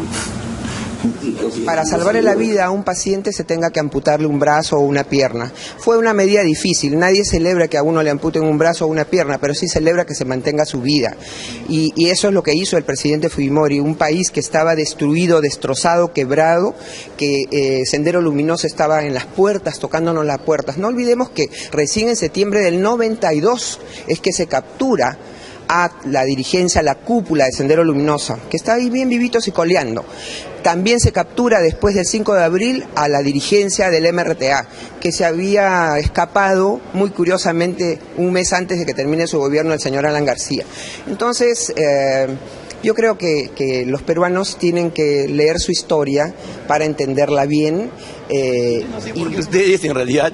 Speaker 7: Para salvarle la vida a un paciente se tenga que amputarle un brazo o una pierna. Fue una medida difícil, nadie celebra que a uno le amputen un brazo o una pierna, pero sí celebra que se mantenga su vida. Y eso es lo que hizo el presidente Fujimori, un país que estaba destruido, destrozado, quebrado, que Sendero Luminoso estaba en las puertas, tocándonos las puertas. No olvidemos que recién en septiembre del 92 es que se captura a la dirigencia, la cúpula de Sendero Luminoso, que está ahí bien vivitos y coleando. También se captura después del 5 de abril a la dirigencia del MRTA, que se había escapado muy curiosamente un mes antes de que termine su gobierno el señor Alan García. Entonces, yo creo que los peruanos tienen que leer su historia para entenderla bien.
Speaker 8: No sé por qué ustedes en realidad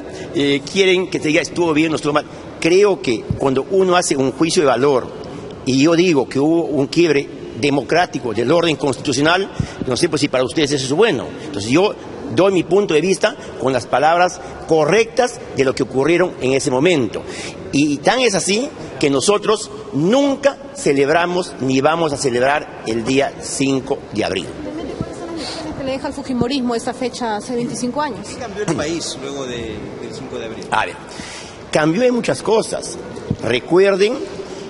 Speaker 8: quieren que se diga estuvo bien o estuvo mal. Creo que cuando uno hace un juicio de valor, y yo digo que hubo un quiebre democrático del orden constitucional, no sé pues si para ustedes eso es bueno. Entonces yo doy mi punto de vista con las palabras correctas de lo que ocurrieron en ese momento. Y tan es así que nosotros nunca celebramos ni vamos a celebrar el día 5 de abril.
Speaker 9: ¿Qué le deja al fujimorismo esta fecha hace 25 años?
Speaker 8: ¿Qué cambió el país luego del 5 de abril? A ver, cambió en muchas cosas. Recuerden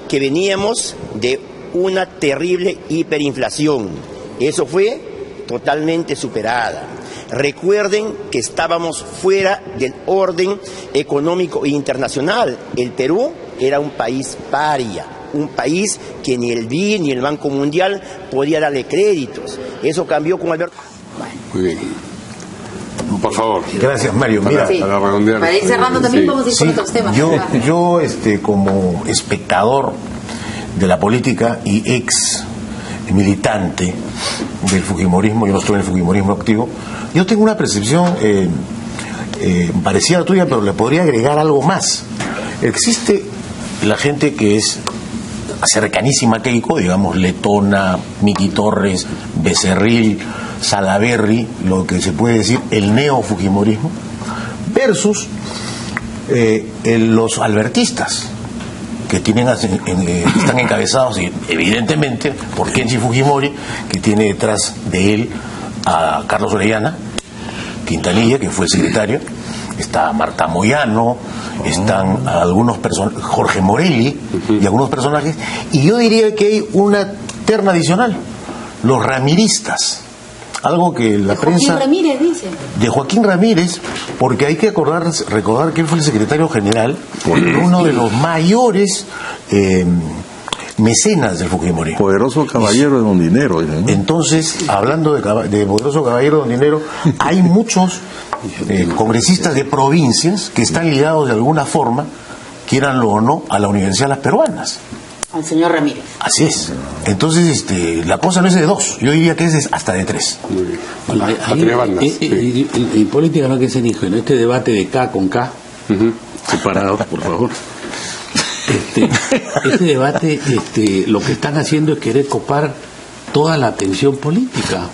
Speaker 8: que veníamos de una terrible hiperinflación. Eso fue totalmente superada. Recuerden que estábamos fuera del orden económico internacional. El Perú era un país paria, un país que ni el BID ni el Banco Mundial podía darle créditos. Eso cambió con Alberto.
Speaker 1: Muy bien. Por favor.
Speaker 5: Gracias, Mario. Mira,
Speaker 2: para ir cerrando también vamos a ir con otros temas.
Speaker 5: Yo como espectador de la política y ex militante del fujimorismo, yo no estoy en el fujimorismo activo, yo tengo una percepción parecida a la tuya, pero le podría agregar algo más. Existe la gente que es cercanísima a Keiko, digamos Letona, Miki Torres, Becerril, Salaverry, lo que se puede decir el neo-fujimorismo, versus los albertistas, que están encabezados evidentemente por Kenji Fujimori, que tiene detrás de él a Carlos Orellana Quintanilla, que fue el secretario, está Marta Moyano, están algunos personajes, Jorge Morelli y algunos personajes, y yo diría que hay una terna adicional, los ramiristas, algo que la prensa...
Speaker 2: Joaquín Ramírez dice.
Speaker 5: De Joaquín Ramírez, porque hay que recordar que él fue el secretario general, uno de los mayores mecenas del fujimorismo.
Speaker 3: Poderoso caballero de don dinero. ¿no?
Speaker 5: Entonces, hablando de poderoso caballero de don dinero, hay muchos congresistas de provincias que están ligados de alguna forma, quieranlo o no, a la Universidad de las Peruanas.
Speaker 2: Al señor Ramírez.
Speaker 5: Así es. Entonces, la cosa no es de 2, yo diría que es hasta de 3.
Speaker 1: Muy bien.
Speaker 4: Bueno,
Speaker 1: A 3 bandas.
Speaker 4: En política no hay que ser ingenuo. En este debate de K con K, separados, por favor. Este debate, lo que están haciendo es querer copar toda la atención política.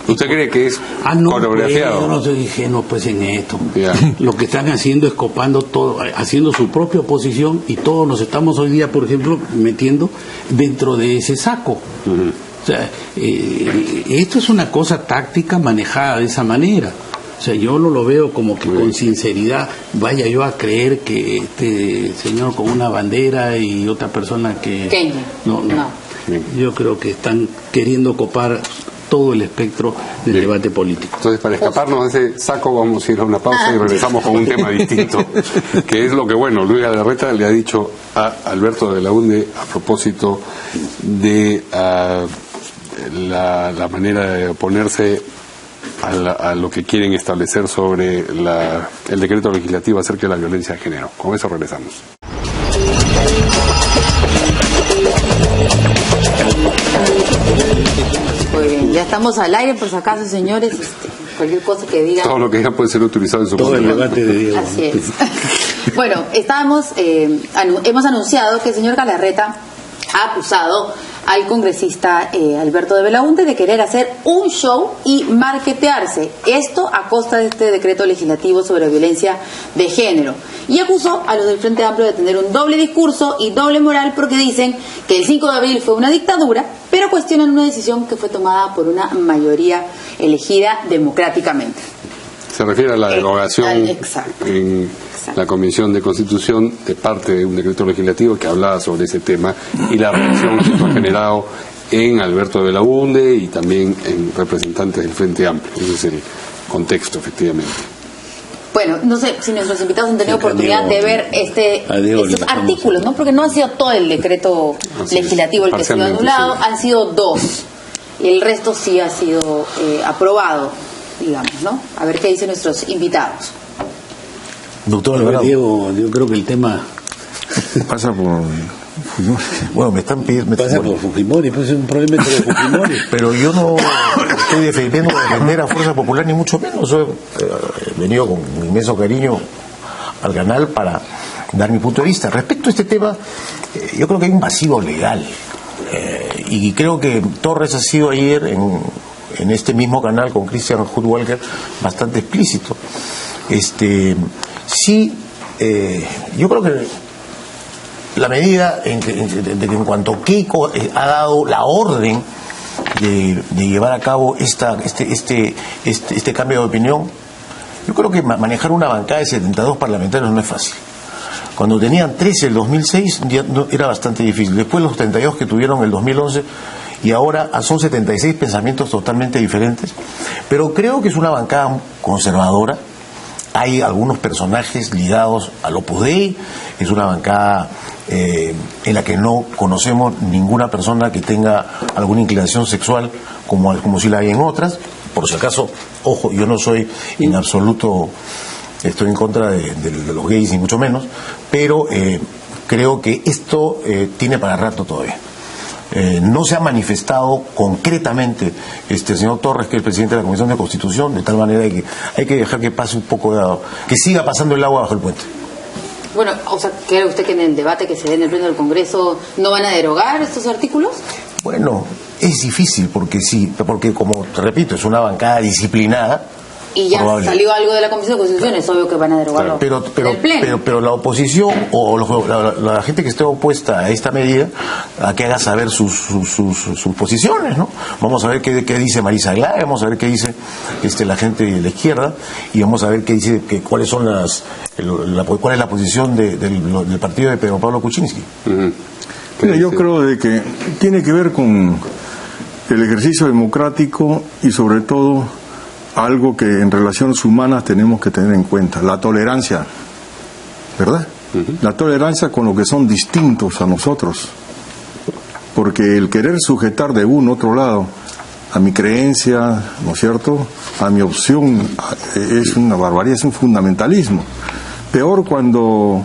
Speaker 1: ¿Usted cree que es coreografiado?
Speaker 4: Yo no soy ingenuo pues en esto.
Speaker 1: Yeah.
Speaker 4: Lo que están haciendo es copando todo, haciendo su propia oposición, y todos nos estamos hoy día, por ejemplo, metiendo dentro de ese saco. O sea, esto es una cosa táctica manejada de esa manera. O sea, yo no lo veo como que con sinceridad vaya yo a creer que este señor con una bandera y otra persona que... No. Yo creo que están queriendo copar todo el espectro del debate político.
Speaker 1: Entonces, para escaparnos de ese saco, vamos a ir a una pausa y regresamos con un tema distinto, que es lo que, Luis Galarreta le ha dicho a Alberto de Belaúnde a propósito de la manera de oponerse a lo que quieren establecer sobre el decreto legislativo acerca de la violencia de género. Con eso regresamos.
Speaker 2: Muy bien, ya estamos al aire, por si acaso, señores, cualquier cosa que digan.
Speaker 1: Todo lo que diga puede ser utilizado en su
Speaker 4: todo el debate de Diego.
Speaker 2: Así es. Bueno, hemos anunciado que el señor Galarreta ha acusado al congresista Alberto de Belaúnde de querer hacer un show y marketearse, esto a costa de este decreto legislativo sobre violencia de género, y acusó a los del Frente Amplio de tener un doble discurso y doble moral porque dicen que el 5 de abril fue una dictadura, pero cuestionan una decisión que fue tomada por una mayoría elegida democráticamente.
Speaker 1: Se refiere a la derogación en la Comisión de Constitución de parte de un decreto legislativo que hablaba sobre ese tema y la reacción que esto ha generado en Alberto de Belaúnde y también en representantes del Frente Amplio. Ese es el contexto, efectivamente.
Speaker 2: Bueno, no sé si nuestros invitados han tenido oportunidad de ver estos artículos, ¿no? Porque no ha sido todo el decreto legislativo el que ha sido anulado, han sido 2. Y el resto sí ha sido aprobado, digamos, ¿no? A ver qué dicen nuestros invitados.
Speaker 5: Doctor Alvarado.
Speaker 4: Diego, yo creo que el tema
Speaker 3: pasa por...
Speaker 5: Bueno, me están pidiendo...
Speaker 4: Pasa por Fujimori, pues es un problema entre Fujimori.
Speaker 5: Pero yo no estoy defendiendo defender a Fuerza Popular, ni mucho menos. Yo he venido con inmenso cariño al canal para dar mi punto de vista. Respecto a este tema, yo creo que hay un vacío legal. Y creo que Torres ha sido ayer en este mismo canal con Christian Hudwalker bastante explícito. Sí, yo creo que la medida de que en cuanto Keiko ha dado la orden de llevar a cabo este cambio de opinión, yo creo que manejar una bancada de 72 parlamentarios no es fácil. Cuando tenían 13 el 2006 era bastante difícil. Después los 72 que tuvieron el 2011 y ahora son 76 pensamientos totalmente diferentes. Pero creo que es una bancada conservadora. Hay algunos personajes ligados al Opus Dei. Es una bancada en la que no conocemos ninguna persona que tenga alguna inclinación sexual como si la hay en otras. Por si acaso, ojo, yo no soy en absoluto... Estoy en contra de los gays, ni mucho menos, pero creo que esto tiene para rato todavía. No se ha manifestado concretamente el señor Torres, que es el presidente de la Comisión de Constitución, de tal manera que hay que dejar que pase un poco de agua, que siga pasando el agua bajo el puente.
Speaker 2: Bueno, o sea, ¿cree usted que en el debate que se dé en el Pleno del Congreso no van a derogar estos artículos?
Speaker 5: Bueno, es difícil porque como te repito, es una bancada disciplinada.
Speaker 2: Y ya salió algo de la Comisión de Constitución, es obvio que van a derogarlo.
Speaker 5: Pero la oposición o la gente que esté opuesta a esta medida, a que haga saber sus posiciones, ¿no? Vamos a ver qué dice Marisa Aguilar, vamos a ver qué dice la gente de la izquierda, y vamos a ver qué dice, cuáles son cuál es la posición del partido de Pedro Pablo Kuczynski.
Speaker 3: Mira, yo creo de que tiene que ver con el ejercicio democrático y sobre todo algo que en relaciones humanas tenemos que tener en cuenta, la tolerancia, ¿verdad? La tolerancia con los que son distintos a nosotros, porque el querer sujetar de un otro lado a mi creencia, ¿no es cierto?, a mi opción, es una barbaridad, es un fundamentalismo. Peor cuando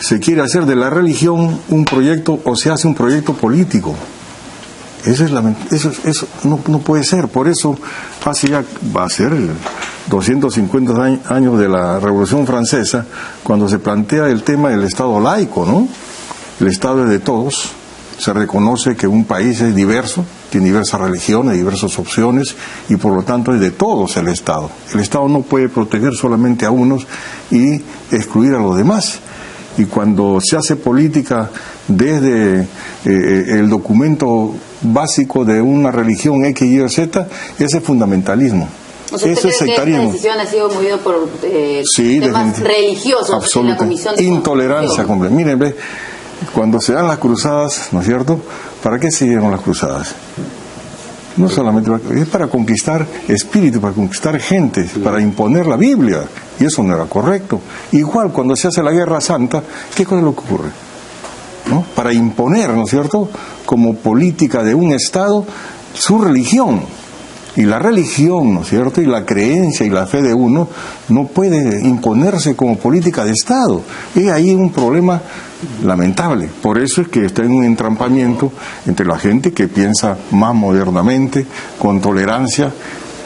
Speaker 3: se quiere hacer de la religión un proyecto, o se hace un proyecto político. Eso no puede ser. Por eso hace ya, va a ser 250 años de la Revolución Francesa, cuando se plantea el tema del Estado laico, ¿no? El Estado es de todos. Se reconoce que un país es diverso, tiene diversas religiones, diversas opciones, y por lo tanto es de todos el Estado. El Estado no puede proteger solamente a unos y excluir a los demás. Y cuando se hace política desde el documento básico de una religión X, Y o Z, ese es fundamentalismo.
Speaker 2: O sea,
Speaker 3: ese es sectarismo.
Speaker 2: Esta decisión ha sido movida por temas religiosos en la Comisión de
Speaker 3: Intolerancia completa. Miren, ve, cuando se dan las cruzadas, ¿no es cierto? ¿Para qué se dieron las cruzadas? No solamente es para conquistar espíritu, para conquistar gente, para imponer la Biblia, y eso no era correcto. Igual cuando se hace la Guerra Santa, ¿qué cosa es lo que ocurre? ¿No? Para imponer, ¿no es cierto?, como política de un Estado, su religión. Y la religión, ¿no es cierto?, y la creencia y la fe de uno no puede imponerse como política de Estado. Es ahí un problema lamentable. Por eso es que está en un entrampamiento entre la gente que piensa más modernamente, con tolerancia,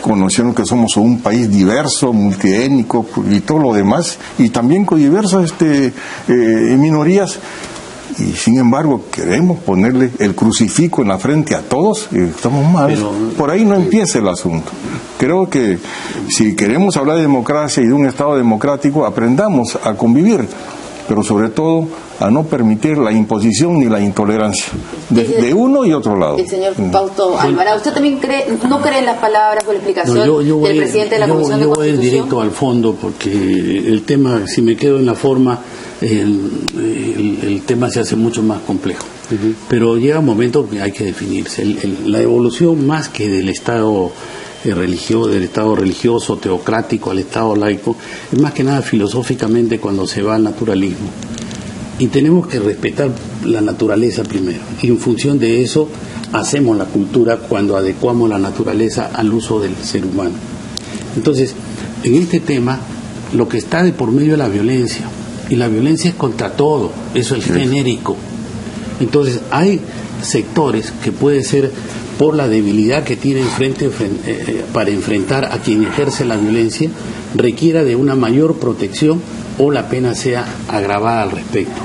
Speaker 3: conociendo que somos un país diverso, multiétnico y todo lo demás, y también con diversas minorías. Y sin embargo queremos ponerle el crucifijo en la frente a todos y estamos mal. Por ahí no empieza el asunto. Creo que si queremos hablar de democracia y de un Estado democrático, aprendamos a convivir, pero sobre todo a no permitir la imposición ni la intolerancia de uno y otro lado.
Speaker 2: El señor Fausto Alvarado, ¿usted también no cree en las palabras o la explicación del presidente de la Comisión de Constitución?
Speaker 4: Yo voy directo al fondo, porque el tema, si me quedo en la forma, el tema se hace mucho más complejo. Pero llega un momento que hay que definirse. La evolución, más que del Estado religioso, teocrático al Estado laico, es más que nada filosóficamente cuando se va al naturalismo. Y tenemos que respetar la naturaleza primero. Y en función de eso hacemos la cultura cuando adecuamos la naturaleza al uso del ser humano. Entonces, en este tema, lo que está de por medio es la violencia. Y la violencia es contra todo, eso es genérico. Entonces, hay sectores que puede ser por la debilidad que tienen para enfrentar a quien ejerce la violencia, requiera de una mayor protección o la pena sea agravada al respecto.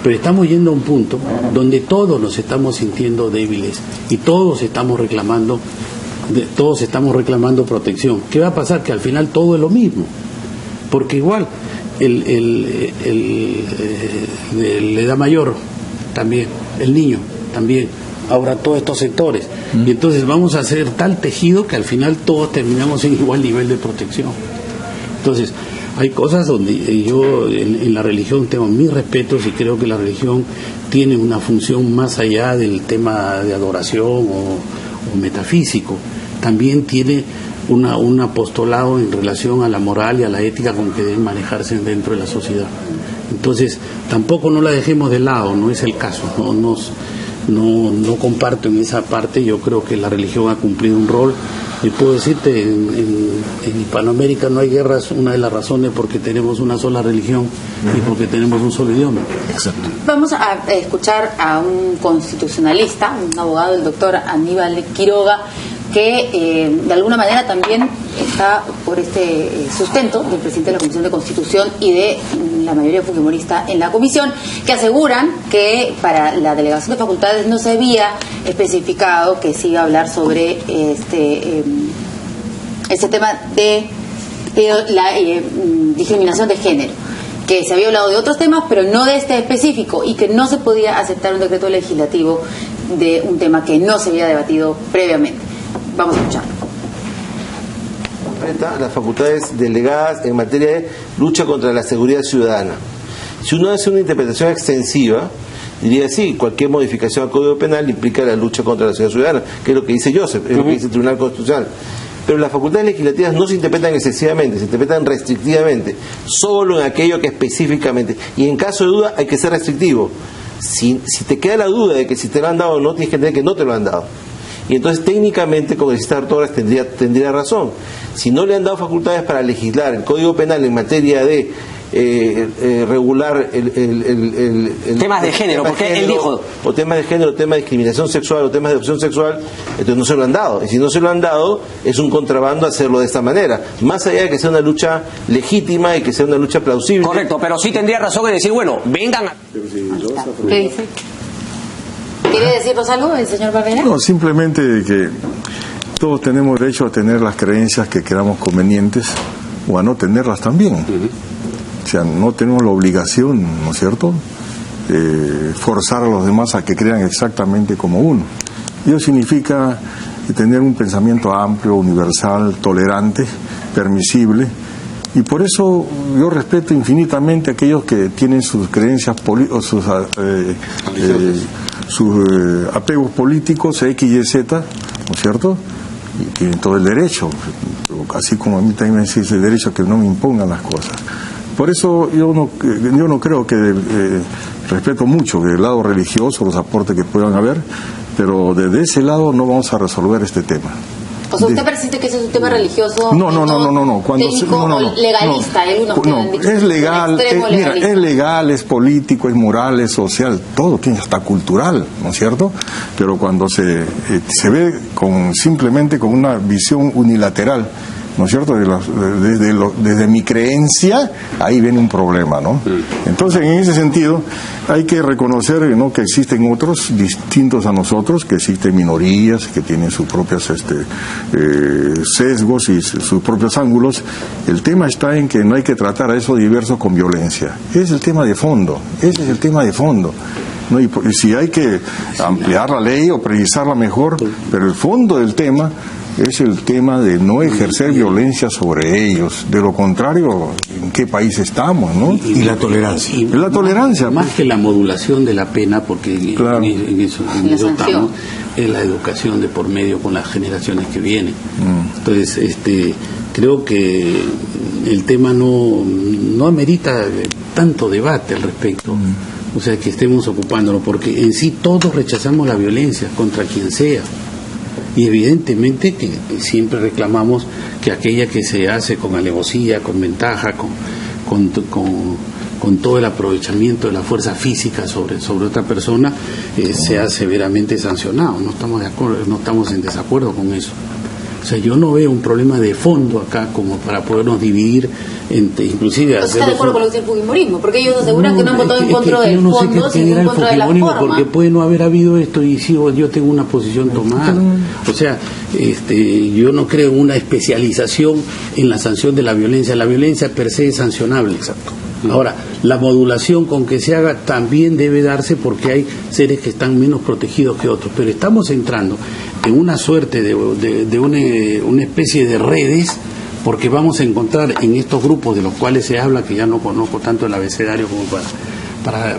Speaker 4: Pero estamos yendo a un punto donde todos nos estamos sintiendo débiles y todos estamos reclamando protección. ¿Qué va a pasar? Que al final todo es lo mismo, porque igual la edad mayor también, el niño también, ahora todos estos sectores, y entonces vamos a hacer tal tejido que al final todos terminamos en igual nivel de protección. Entonces hay cosas donde yo en la religión tengo mis respetos y creo que la religión tiene una función más allá del tema de adoración o metafísico. También tiene un apostolado en relación a la moral y a la ética con que deben manejarse dentro de la sociedad. Entonces tampoco no la dejemos de lado, no es el caso, no comparto en esa parte. Yo creo que la religión ha cumplido un rol. Y puedo decirte, en Hispanoamérica no hay guerras, una de las razones porque tenemos una sola religión y porque tenemos un solo idioma.
Speaker 2: Exacto. Vamos a escuchar a un constitucionalista, un abogado, el doctor Aníbal Quiroga, que de alguna manera también está por este sustento del presidente de la Comisión de Constitución y de la mayoría fujimorista en la comisión, que aseguran que para la delegación de facultades no se había especificado que se iba a hablar sobre este tema de la discriminación de género, que se había hablado de otros temas pero no de este específico, y que no se podía aceptar un decreto legislativo de un tema que no se había debatido previamente. Vamos a escucharlo.
Speaker 10: Las facultades delegadas en materia de lucha contra la seguridad ciudadana. Si uno hace una interpretación extensiva, diría sí, cualquier modificación al Código Penal implica la lucha contra la seguridad ciudadana, que es lo que dice Joseph, es lo que dice el Tribunal Constitucional. Pero las facultades legislativas no se interpretan excesivamente, se interpretan restrictivamente, solo en aquello que específicamente, y en caso de duda hay que ser restrictivo. Si te queda la duda de que si te lo han dado o no, tienes que entender que no te lo han dado. Y entonces técnicamente Congresista Torres tendría razón. Si no le han dado facultades para legislar el Código Penal en materia de regular el
Speaker 11: temas de género, porque él dijo,
Speaker 10: o temas de género, temas de discriminación sexual o temas de opción sexual, entonces no se lo han dado, y si no se lo han dado es un contrabando hacerlo de esta manera, más allá de que sea una lucha legítima y que sea una lucha plausible.
Speaker 11: Correcto, pero sí tendría razón en decir, bueno, vengan a...
Speaker 2: ¿Qué dice? ¿Quiere decirnos algo el señor Barrera?
Speaker 3: No, simplemente que todos tenemos derecho a tener las creencias que queramos convenientes o a no tenerlas también. O sea, no tenemos la obligación, ¿no es cierto?, forzar a los demás a que crean exactamente como uno. Ello significa tener un pensamiento amplio, universal, tolerante, permisible, y por eso yo respeto infinitamente a aquellos que tienen sus creencias o sus apegos políticos X y Z, ¿no es cierto?, y tienen todo el derecho, así como a mí también me existe el derecho a que no me impongan las cosas. Por eso yo no creo que respeto mucho del lado religioso los aportes que puedan haber, pero desde ese lado no vamos a resolver este tema.
Speaker 2: O sea, ¿usted percibe que ese es un tema religioso?
Speaker 3: No.
Speaker 2: Legalista,
Speaker 3: es legal, mira, es legal, es político, es moral, es social, todo tiene, hasta cultural, ¿no es cierto? Pero cuando se ve simplemente con una visión unilateral, ¿no es cierto?, desde mi creencia, ahí viene un problema, ¿no? Entonces, en ese sentido, hay que reconocer, ¿no?, que existen otros distintos a nosotros, que existen minorías, que tienen sus propios sesgos y sus propios ángulos. El tema está en que no hay que tratar a esos diversos con violencia. Ese es el tema de fondo, ¿no? Y si hay que ampliar la ley o precisarla mejor, pero el fondo del tema es el tema de no ejercer violencia sobre ellos. De lo contrario, ¿en qué país estamos, no?
Speaker 5: Y la tolerancia.
Speaker 3: La tolerancia.
Speaker 4: Más que la modulación de la pena, porque claro, en eso estamos, es la educación de por medio con las generaciones que vienen. Entonces, creo que el tema no amerita tanto debate al respecto. O sea, que estemos ocupándonos, porque en sí todos rechazamos la violencia contra quien sea. Y evidentemente que siempre reclamamos que aquella que se hace con alevosía, con ventaja, con todo el aprovechamiento de la fuerza física sobre otra persona, sea severamente sancionado. No estamos de acuerdo, no estamos en desacuerdo con eso. O sea, yo no veo un problema de fondo acá como para podernos dividir inclusive...
Speaker 2: ¿Está de acuerdo con lo que dice el fujimorismo? Porque ellos aseguran que no han votado en contra del fondo, sino en contra de la forma.
Speaker 4: Porque puede no haber habido esto y si yo tengo una posición tomada. O sea, yo no creo una especialización en la sanción de la violencia. La violencia per se es sancionable. Exacto. Ahora, la modulación con que se haga también debe darse porque hay seres que están menos protegidos que otros, pero estamos entrando en una suerte de una especie de redes, porque vamos a encontrar en estos grupos de los cuales se habla, que ya no conozco tanto el abecedario como para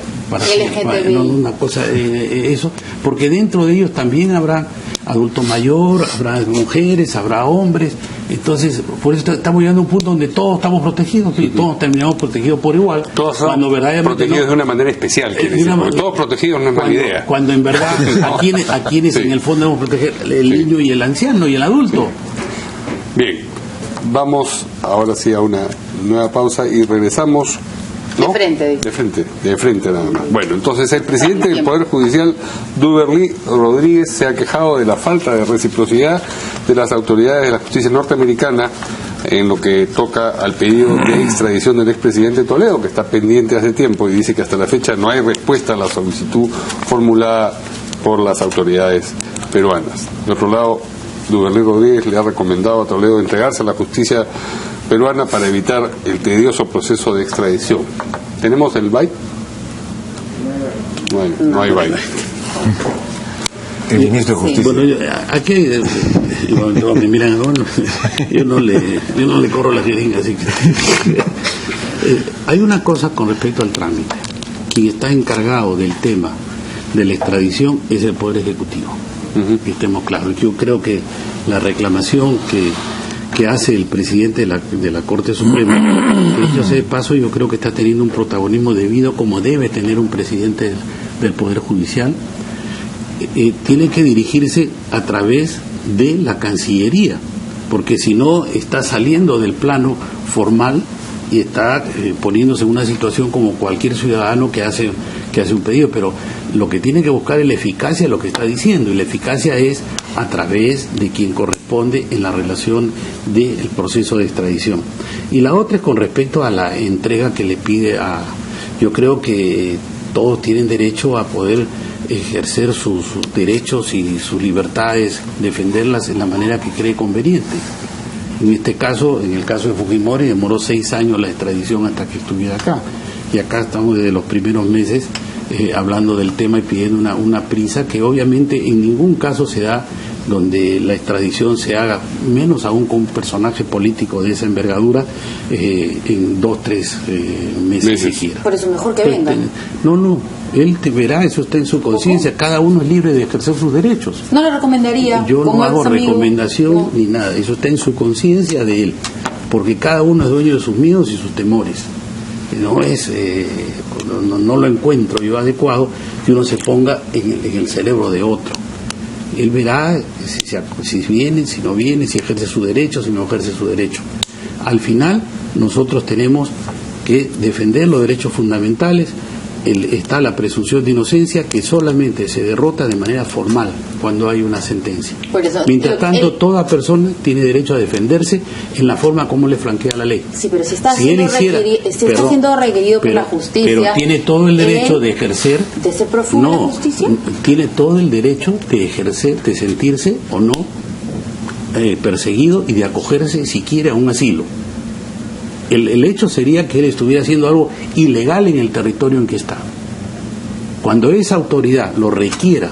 Speaker 4: una cosa eso, porque dentro de ellos también habrá adulto mayor, habrá mujeres, habrá hombres. Entonces, por eso estamos llegando a un punto donde todos estamos protegidos y todos terminamos protegidos por igual.
Speaker 1: Todos son protegidos de una manera especial. Todos protegidos no es mala idea.
Speaker 4: Cuando en verdad a quienes en el fondo debemos proteger, el niño y el anciano y el adulto.
Speaker 1: Bien, vamos ahora sí a una nueva pausa y regresamos. ¿No? De frente nada más. Bueno, entonces el presidente del Poder Judicial, Duberly Rodríguez, se ha quejado de la falta de reciprocidad de las autoridades de la justicia norteamericana en lo que toca al pedido de extradición del expresidente Toledo, que está pendiente hace tiempo, y dice que hasta la fecha no hay respuesta a la solicitud formulada por las autoridades peruanas. De otro lado, Duberly Rodríguez le ha recomendado a Toledo entregarse a la justicia peruana para evitar el tedioso proceso de extradición. ¿Tenemos el byte? Bueno, no hay byte.
Speaker 5: El ministro de Justicia.
Speaker 4: Bueno, aquí me miran, yo no le corro la jeringa, así que hay una cosa con respecto al trámite. Quien está encargado del tema de la extradición es el Poder Ejecutivo. Que estemos claros. Yo creo que la reclamación que hace el presidente de la Corte Suprema, que dicho sea de paso, yo creo que está teniendo un protagonismo debido como debe tener un presidente del Poder Judicial, tiene que dirigirse a través de la Cancillería, porque si no está saliendo del plano formal y está poniéndose en una situación como cualquier ciudadano que hace un pedido, pero lo que tiene que buscar es la eficacia de lo que está diciendo, y la eficacia es a través de quien corresponde en la relación del proceso de extradición. Y la otra es con respecto a la entrega que le pide a... Yo creo que todos tienen derecho a poder ejercer sus derechos y sus libertades, defenderlas en la manera que cree conveniente. En este caso, en el caso de Fujimori, demoró 6 años la extradición hasta que estuviera acá. Y acá estamos desde los primeros meses hablando del tema y pidiendo una prisa que obviamente en ningún caso se da donde la extradición se haga, menos aún con un personaje político de esa envergadura, en 2-3 meses siquiera.
Speaker 2: Por eso mejor que vengan.
Speaker 4: No, él te verá, eso está en su conciencia, cada uno es libre de ejercer sus derechos.
Speaker 2: ¿No le recomendaría?
Speaker 4: Yo no hago recomendación ni nada, eso está en su conciencia de él, porque cada uno es dueño de sus miedos y sus temores. No es, no lo encuentro yo adecuado que uno se ponga en el cerebro de otro. Él verá si viene, si no viene, si ejerce su derecho, si no ejerce su derecho. Al final, nosotros tenemos que defender los derechos fundamentales. Está la presunción de inocencia, que solamente se derrota de manera formal cuando hay una sentencia. Mientras tanto, toda persona tiene derecho a defenderse en la forma como le flanquea la ley.
Speaker 2: Sí, pero si está siendo requerido por la justicia...
Speaker 4: Pero tiene todo el derecho de ejercer...
Speaker 2: ¿De ser prófugo de la justicia?
Speaker 4: Tiene todo el derecho de ejercer, de sentirse o no perseguido y de acogerse, si quiere, a un asilo. El hecho sería que él estuviera haciendo algo ilegal en el territorio en que está. Cuando esa autoridad lo requiera,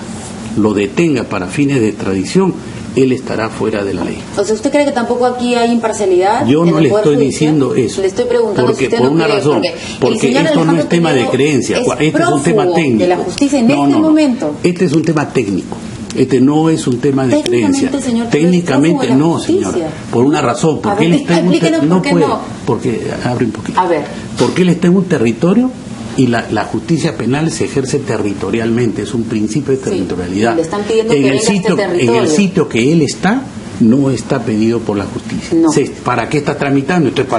Speaker 4: lo detenga para fines de extradición, él estará fuera de la ley.
Speaker 2: O sea, ¿usted cree que tampoco aquí hay imparcialidad?
Speaker 4: Yo no le estoy diciendo eso.
Speaker 2: Le estoy preguntando
Speaker 4: porque,
Speaker 2: si usted
Speaker 4: por
Speaker 2: no
Speaker 4: una
Speaker 2: cree,
Speaker 4: razón, porque esto no es tema de creencia, este es un tema técnico.
Speaker 2: De la justicia en este momento.
Speaker 4: Este es un tema técnico. Este no es un tema de creencia.
Speaker 2: Señor,
Speaker 4: técnicamente no, señora. Por una razón. Porque él está en un territorio. Porque abre un poquito.
Speaker 2: A ver.
Speaker 4: Porque él está en un territorio y la justicia penal se ejerce territorialmente. Es un principio de territorialidad.
Speaker 2: Le están pidiendo que venga
Speaker 4: en el sitio que él está, no está pedido por la justicia.
Speaker 2: No.
Speaker 4: ¿Para qué está tramitando? Entonces,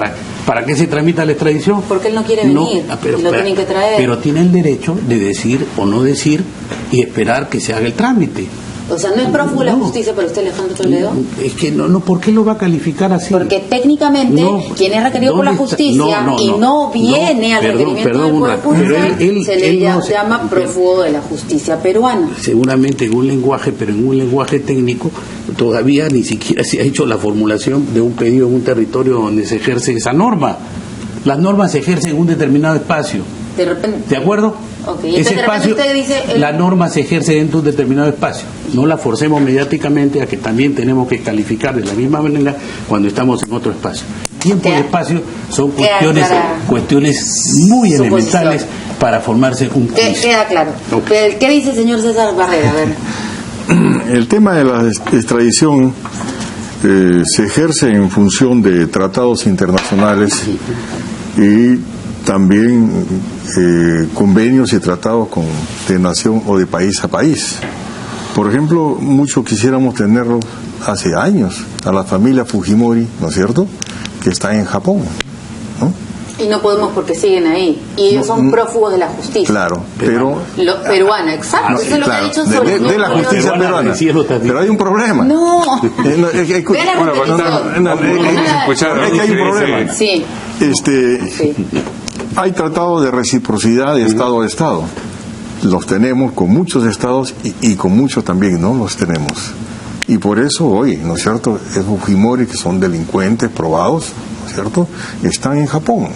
Speaker 4: ¿para qué se tramita la extradición?
Speaker 2: Porque él no quiere venir.
Speaker 4: Pero,
Speaker 2: y lo tienen que traer.
Speaker 4: Pero tiene el derecho de decir o no decir y esperar que se haga el trámite.
Speaker 2: O sea, no es prófugo la justicia para usted, Alejandro Toledo.
Speaker 4: Es que no, ¿por qué lo va a calificar así?
Speaker 2: Porque técnicamente quien es requerido por la justicia y no viene al requerimiento del Poder Judicial, se le llama prófugo de la justicia peruana.
Speaker 4: Seguramente en un lenguaje, pero en un lenguaje técnico, todavía ni siquiera se ha hecho la formulación de un pedido en un territorio donde se ejerce esa norma. Las normas se ejercen en un determinado espacio.
Speaker 2: De repente.
Speaker 4: ¿De acuerdo?
Speaker 2: Okay.
Speaker 4: Ese espacio,
Speaker 2: usted dice
Speaker 4: la norma se ejerce dentro de un determinado espacio. No la forcemos mediáticamente a que también tenemos que calificar de la misma manera cuando estamos en otro espacio. Tiempo y espacio son cuestiones muy elementales para formarse un juicio.
Speaker 2: Queda claro.
Speaker 4: Okay.
Speaker 2: ¿Qué dice el señor César Barrera? A ver.
Speaker 3: El tema de la extradición se ejerce en función de tratados internacionales y también convenios y tratados de nación o de país a país. Por ejemplo, muchos quisiéramos tenerlo hace años, a la familia Fujimori, ¿no es cierto?, que está en Japón, ¿no?
Speaker 2: Y no podemos porque siguen ahí. Y ellos son prófugos de la justicia.
Speaker 3: Claro, pero...
Speaker 2: Peruana, exacto. Eso es lo que ha dicho sobre
Speaker 3: de la justicia peruana. Pero hay un problema.
Speaker 2: No.
Speaker 3: Es que hay un problema.
Speaker 2: Sí.
Speaker 3: Hay tratados de reciprocidad de Estado a Estado. Los tenemos con muchos estados y con muchos también no los tenemos. Y por eso hoy, ¿no es cierto?, es Fujimori, que son delincuentes probados, ¿no es cierto?, están en Japón.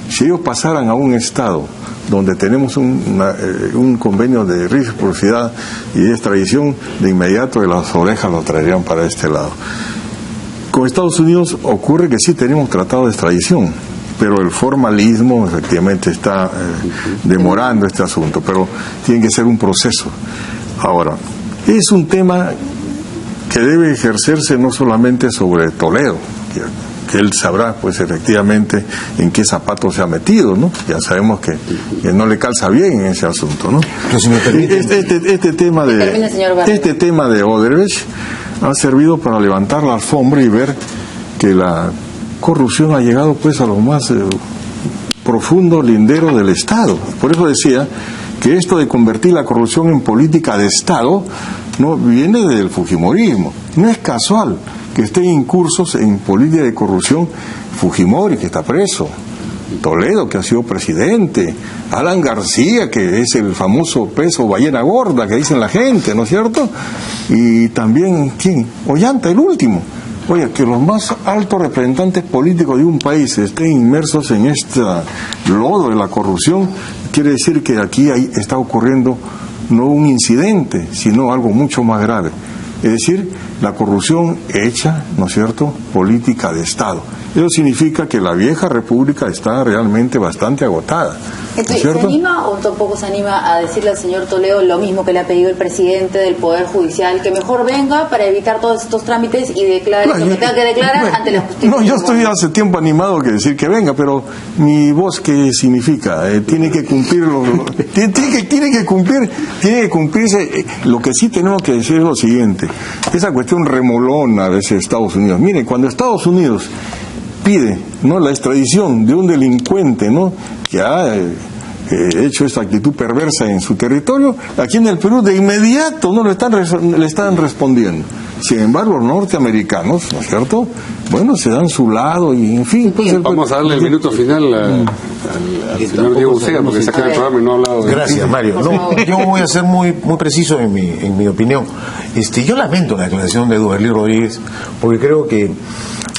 Speaker 3: Si ellos pasaran a un estado donde tenemos un convenio de reciprocidad y de extradición, de inmediato de las orejas lo traerían para este lado. Con Estados Unidos ocurre que sí tenemos tratado de extradición, pero el formalismo efectivamente está demorando este asunto, pero tiene que ser un proceso. Ahora, es un tema que debe ejercerse no solamente sobre Toledo, que él sabrá pues efectivamente en qué zapato se ha metido, ¿no? Ya sabemos que no le calza bien en ese asunto, ¿no?
Speaker 5: Pero si me permite...
Speaker 3: este tema de Odebrecht ha servido para levantar la alfombra y ver que la corrupción ha llegado pues a lo más profundo lindero del Estado. Por eso decía que esto de convertir la corrupción en política de Estado no viene del fujimorismo. No es casual que estén incursos en política de corrupción Fujimori, que está preso, Toledo, que ha sido presidente, Alan García, que es el famoso peso ballena gorda que dicen la gente, ¿no es cierto? Y también, ¿quién? Ollanta, el último. Oye, que los más altos representantes políticos de un país estén inmersos en este lodo de la corrupción, quiere decir que aquí está ocurriendo no un incidente, sino algo mucho más grave. Es decir, la corrupción hecha, ¿no es cierto?, política de Estado. Eso significa que la vieja república está realmente bastante agotada.
Speaker 2: Entonces, ¿se anima o tampoco se anima a decirle al señor Toledo lo mismo que le ha pedido el presidente del Poder Judicial, que mejor venga para evitar todos estos trámites y declare lo que tenga que declarar ante la justicia? No,
Speaker 3: yo estoy hace tiempo animado que decir que venga, pero mi voz, ¿qué significa? Tiene que cumplir tiene que cumplirse. Lo que sí tenemos que decir es lo siguiente: esa cuestión remolona a veces de Estados Unidos. Miren, cuando Estados Unidos pide, ¿no?, la extradición de un delincuente, ¿no?, que ha hecho esta actitud perversa en su territorio, aquí en el Perú de inmediato no le están respondiendo. Sin embargo, los norteamericanos, ¿no es cierto?, bueno, se dan su lado y en fin. Pues,
Speaker 1: vamos a darle el minuto final al señor Diego Uceda, porque se acaba el programa y no ha hablado de...
Speaker 5: Gracias, Mario. No, yo voy a ser muy preciso en mi opinión. Yo lamento la declaración de Duvalí Rodríguez, porque creo que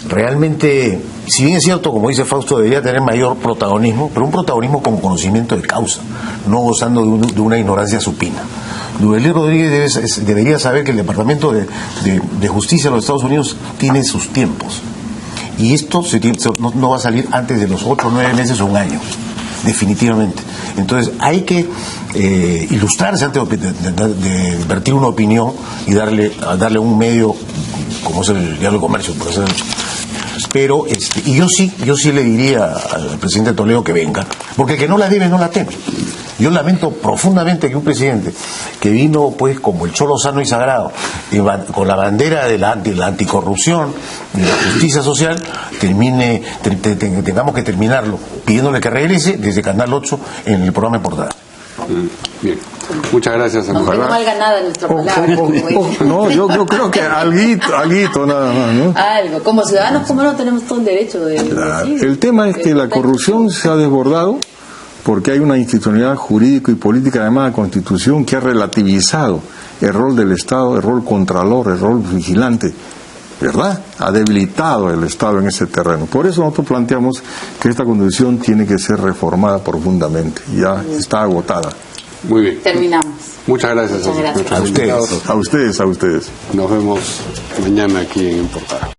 Speaker 5: realmente, si bien es cierto, como dice Fausto, debería tener mayor protagonismo, pero un protagonismo con conocimiento de causa, no gozando de una ignorancia supina. Duvalí Rodríguez debería saber que el Departamento de Justicia de los Estados Unidos tiene sus tiempos. Y esto no va a salir antes de los 8 o 9 meses o un año, definitivamente. Entonces hay que ilustrarse antes de vertir una opinión y darle un medio como es el diario de comercio, por hacer. Pero y yo sí le diría al presidente Toledo que venga, porque el que no la debe no la teme. Yo lamento profundamente que un presidente que vino pues como el cholo sano y sagrado, con la bandera de la anticorrupción, de la justicia social, tengamos que terminarlo pidiéndole que regrese desde Canal 8 en el programa de portada.
Speaker 1: Bien, muchas gracias.
Speaker 2: No valga nada nuestra palabra.
Speaker 3: No, yo creo que alguito nada más, ¿no?
Speaker 2: Algo, como ciudadanos, como no tenemos todo el derecho de decir.
Speaker 3: El tema es que la corrupción se ha desbordado porque hay una institucionalidad jurídica y política llamada Constitución que ha relativizado el rol del Estado, el rol contralor, el rol vigilante, ¿verdad? Ha debilitado el Estado en ese terreno. Por eso nosotros planteamos que esta Constitución tiene que ser reformada profundamente. Ya está agotada.
Speaker 1: Muy bien.
Speaker 2: Terminamos.
Speaker 1: Muchas gracias.
Speaker 3: A ustedes.
Speaker 1: Nos vemos mañana aquí en Portada.